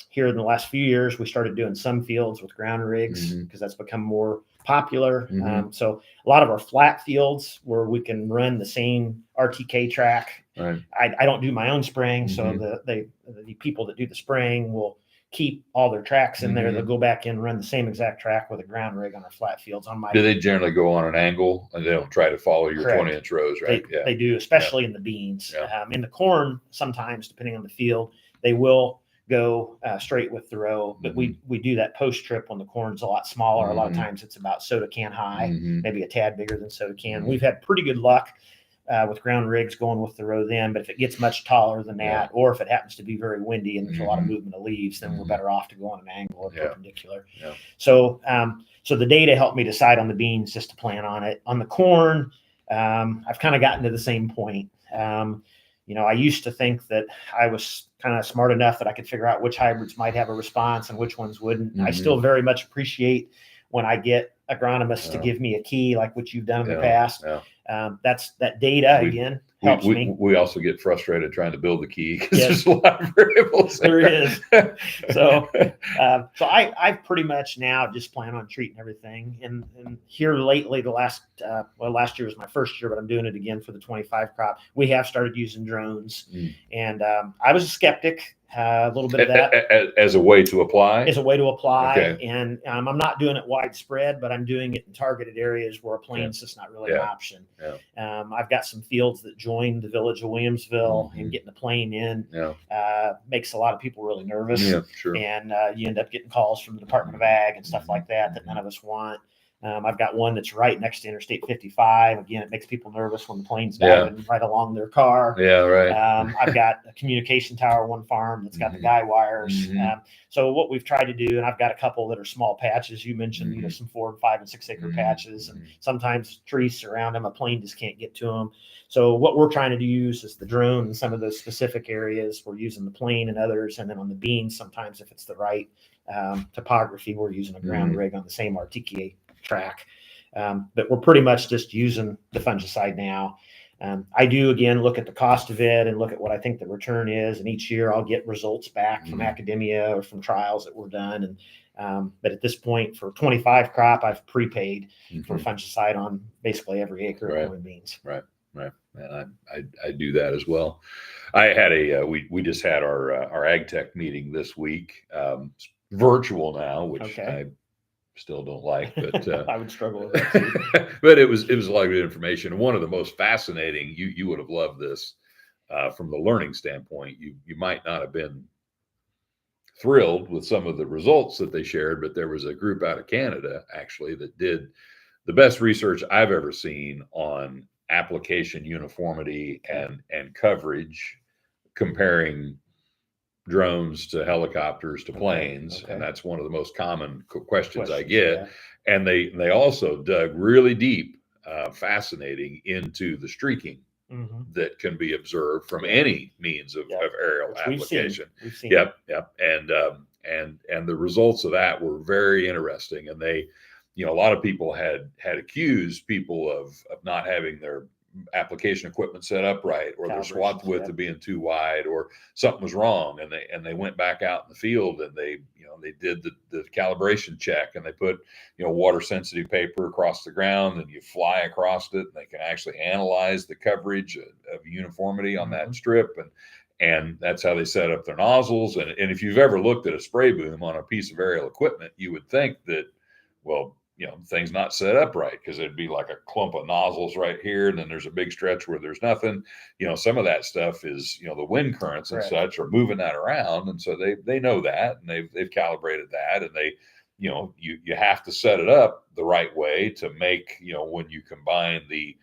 Here in the last few years, we started doing some fields with ground rigs because that's become more popular. So a lot of our flat fields where we can run the same RTK track. Right. I don't do my own spraying. So the people that do the spraying will keep all their tracks in there. They'll go back in and run the same exact track with a ground rig on our flat fields. Do they generally go on an angle and they don't try to follow your 20-inch rows, right? They do, especially in the beans. In the corn, sometimes, depending on the field, they will go straight with the row, but we do that post trip when the corn's a lot smaller. A lot of times it's about soda can high, maybe a tad bigger than soda can. We've had pretty good luck with ground rigs going with the row then, but if it gets much taller than that, or if it happens to be very windy and there's a lot of movement of leaves, then we're better off to go on an angle or perpendicular. So the data helped me decide on the beans just to plan on it. On the corn, I've kind of gotten to the same point. I used to think that I was kind of smart enough that I could figure out which hybrids might have a response and which ones wouldn't. I still very much appreciate when I get agronomists to give me a key, like what you've done in the past. That's that data again helps me. We also get frustrated trying to build the key because there's a lot of variables. There is. So I pretty much now just plan on treating everything. And here lately, last year was my first year, but I'm doing it again for the 25 crop. We have started using drones, and I was a skeptic. A little bit of that as a way to apply. Okay. And I'm not doing it widespread, but I'm doing it in targeted areas where a plane's just not really an option. I've got some fields that join the village of Williamsville, and getting the plane in makes a lot of people really nervous. And you end up getting calls from the Department of Ag and stuff like that none of us want. I've got one that's right next to Interstate 55. Again, it makes people nervous when the plane's diving right along their car. I've got a communication tower, one farm that's got the guy wires. So what we've tried to do, and I've got a couple that are small patches. You mentioned, some 4, 5, and 6 acre patches, and sometimes trees surround them. A plane just can't get to them. So what we're trying to use is the drone in some of those specific areas. We're using the plane and others, and then on the beans, sometimes if it's the right topography, we're using a ground rig on the same RTK track. But we're pretty much just using the fungicide now. I do, again, look at the cost of it and look at what I think the return is. And each year I'll get results back from academia or from trials that were done. And but at this point for 25 crop, I've prepaid for fungicide on basically every acre of corn beans. Right. And I do that as well. I had we just had our ag tech meeting this week, virtual now, which I still don't like, but I would struggle with that too. but it was a lot of good information. And one of the most fascinating, you would have loved this from the learning standpoint. You might not have been thrilled with some of the results that they shared, but there was a group out of Canada actually that did the best research I've ever seen on application uniformity and coverage, comparing drones to helicopters to planes. Okay. And that's one of the most common questions I get. Yeah. And they also dug really deep, fascinating, into the streaking that can be observed from any means of aerial application. We've seen. Yep. And the results of that were very interesting. And they, a lot of people had accused people of not having their application equipment set up right, or their swath width of being too wide, or something was wrong. And they went back out in the field and they did the calibration check, and they put, water sensitive paper across the ground, and you fly across it, and they can actually analyze the coverage of uniformity on that strip. And that's how they set up their nozzles. And if you've ever looked at a spray boom on a piece of aerial equipment, you would think that, well, things not set up right, because it'd be like a clump of nozzles right here, and then there's a big stretch where there's nothing. Some of that stuff is, the wind currents and such are moving that around, and so they know that, and they've calibrated that, and they, you have to set it up the right way to make, when you combine the,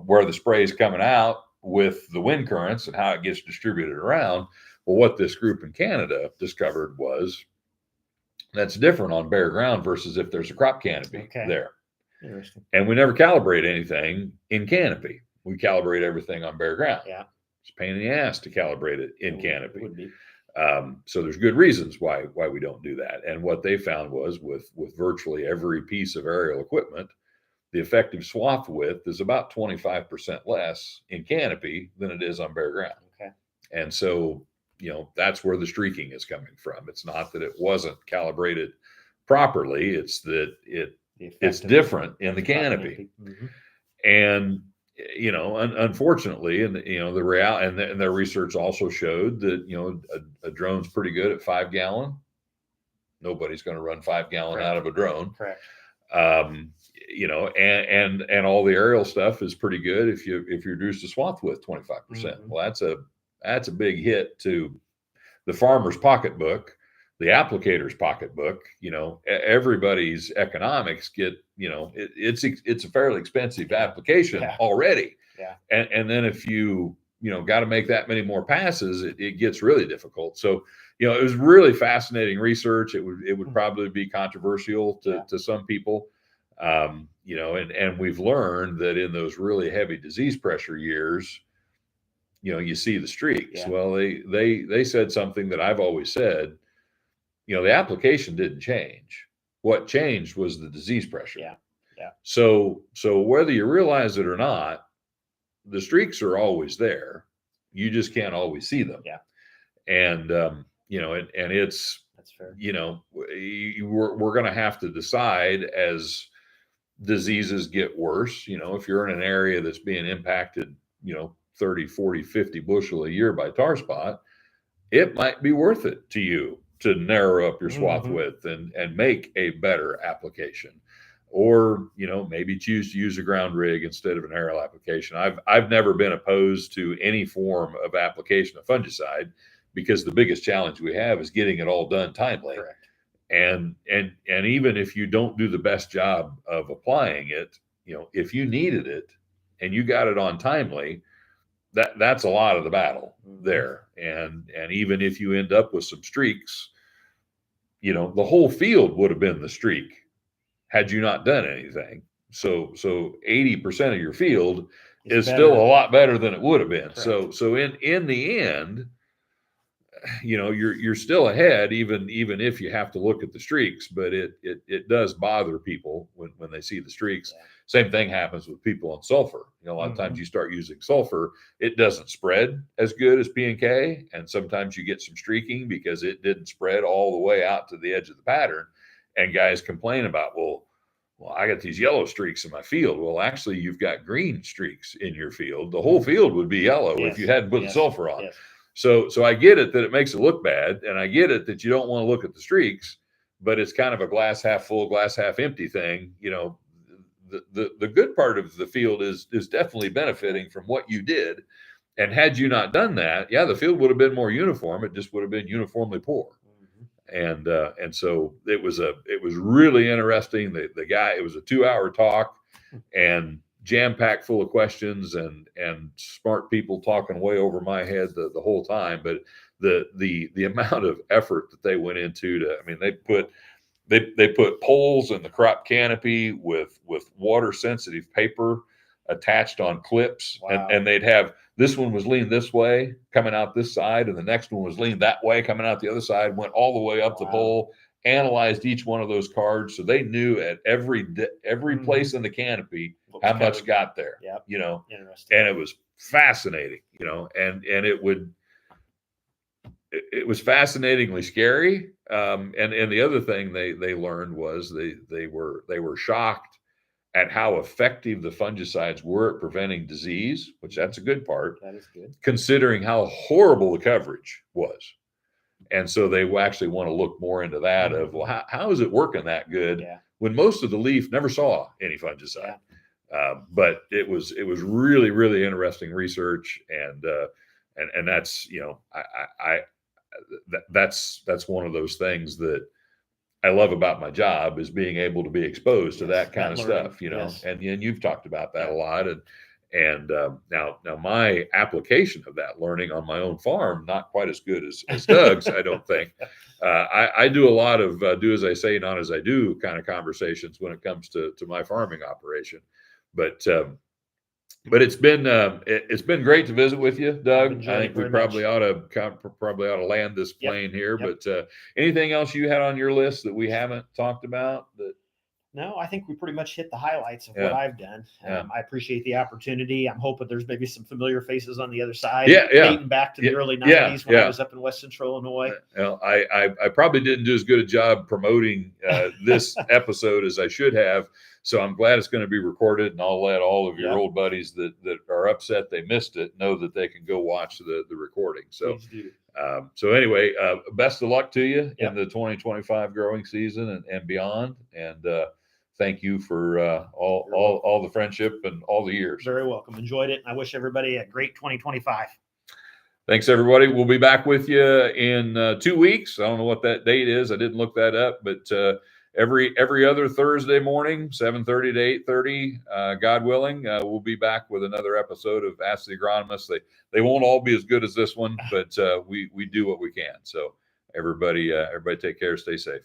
where the spray is coming out with the wind currents and how it gets distributed around. Well, what this group in Canada discovered was, that's different on bare ground versus if there's a crop canopy there. Interesting. And we never calibrate anything in canopy. We calibrate everything on bare ground. Yeah. It's a pain in the ass to calibrate it in canopy. It would be. So there's good reasons why we don't do that. And what they found was with virtually every piece of aerial equipment, the effective swath width is about 25% less in canopy than it is on bare ground. Okay. And so, that's where the streaking is coming from. It's not that it wasn't calibrated properly. It's that it's different in the canopy. And, unfortunately, and, the reality, and their research also showed that, a drone's pretty good at 5 gallon. Nobody's going to run 5 gallon out of a drone. Correct. And all the aerial stuff is pretty good if you reduce the swath width 25%. Well, that's a big hit to the farmer's pocketbook, the applicator's pocketbook. Everybody's economics get, it's a fairly expensive application already. Yeah. And then if you got to make that many more passes, it gets really difficult. So, it was really fascinating research. It would probably be controversial to some people. And we've learned that in those really heavy disease pressure years, you see the streaks. Yeah. Well, they said something that I've always said, the application didn't change. What changed was the disease pressure. Yeah. Yeah. So whether you realize it or not, the streaks are always there. You just can't always see them. Yeah. And, and it's, that's fair. We're going to have to decide as diseases get worse, if you're in an area that's being impacted, 30, 40, 50 bushel a year by tar spot, it might be worth it to you to narrow up your swath width and make a better application. Or, maybe choose to use a ground rig instead of an aerial application. I've never been opposed to any form of application of fungicide, because the biggest challenge we have is getting it all done timely. Correct. And even if you don't do the best job of applying it, if you needed it and you got it on timely, that's a lot of the battle there. And even if you end up with some streaks, the whole field would have been the streak had you not done anything. So 80% of your field is still a lot better than it would have been. Correct. So in the end, you're still ahead, even if you have to look at the streaks, but it does bother people when they see the streaks. Yeah. Same thing happens with people on sulfur. A lot of times you start using sulfur, it doesn't spread as good as P&K. And sometimes you get some streaking because it didn't spread all the way out to the edge of the pattern. And guys complain about, well, I got these yellow streaks in my field. Well, actually you've got green streaks in your field. The whole field would be yellow if you hadn't put the sulfur on. Yes. So I get it that it makes it look bad, and I get it that you don't want to look at the streaks, but it's kind of a glass half full, glass half empty thing. You know, the good part of the field is definitely benefiting from what you did. And had you not done that, yeah, the field would have been more uniform. It just would have been uniformly poor. And so it was really interesting. The guy, it was a 2-hour talk and jam packed full of questions and smart people talking way over my head the whole time. But the amount of effort that they went into I mean, they put poles in the crop canopy with water sensitive paper attached on clips. Wow. And they'd have, this one was leaned this way coming out this side, and the next one was leaned that way coming out the other side, went all the way up the pole, analyzed each one of those cards. So they knew at every place in the canopy how much got there. Yep. You know, Interesting. and it was fascinating, you know, and it was fascinatingly scary. And the other thing they learned was they were shocked at how effective the fungicides were at preventing disease, which that's a good part. That is good. Considering how horrible the coverage was. And so they actually want to look more into that of, well, how is it working that good when most of the leaf never saw any fungicide? But it was really, really interesting research. And that's, you know, that's one of those things that I love about my job, is being able to be exposed to that kind of stuff, you know, and you've talked about that a lot. And now my application of that learning on my own farm, not quite as good as Doug's, I don't think. I do a lot of do as I say, not as I do kind of conversations when it comes to my farming operation. But it's been great to visit with you, Doug. I think we probably ought to land this plane here. But anything else you had on your list that we haven't talked about? No, I think we pretty much hit the highlights of what I've done. I appreciate the opportunity. I'm hoping there's maybe some familiar faces on the other side. Dating back to the early 90s when I was up in West Central Illinois. Well, I probably didn't do as good a job promoting this episode as I should have. So I'm glad it's going to be recorded, and I'll let all of your old buddies that are upset they missed it know that they can go watch the recording. So, so anyway, best of luck to you in the 2025 growing season and beyond. And thank you for all the friendship and all the years. Very welcome. Enjoyed it. I wish everybody a great 2025. Thanks, everybody. We'll be back with you in 2 weeks. I don't know what that date is. I didn't look that up, but every other Thursday morning, 7:30 to 8:30, God willing, we'll be back with another episode of Ask the Agronomist. They won't all be as good as this one, but we do what we can. So everybody take care, stay safe.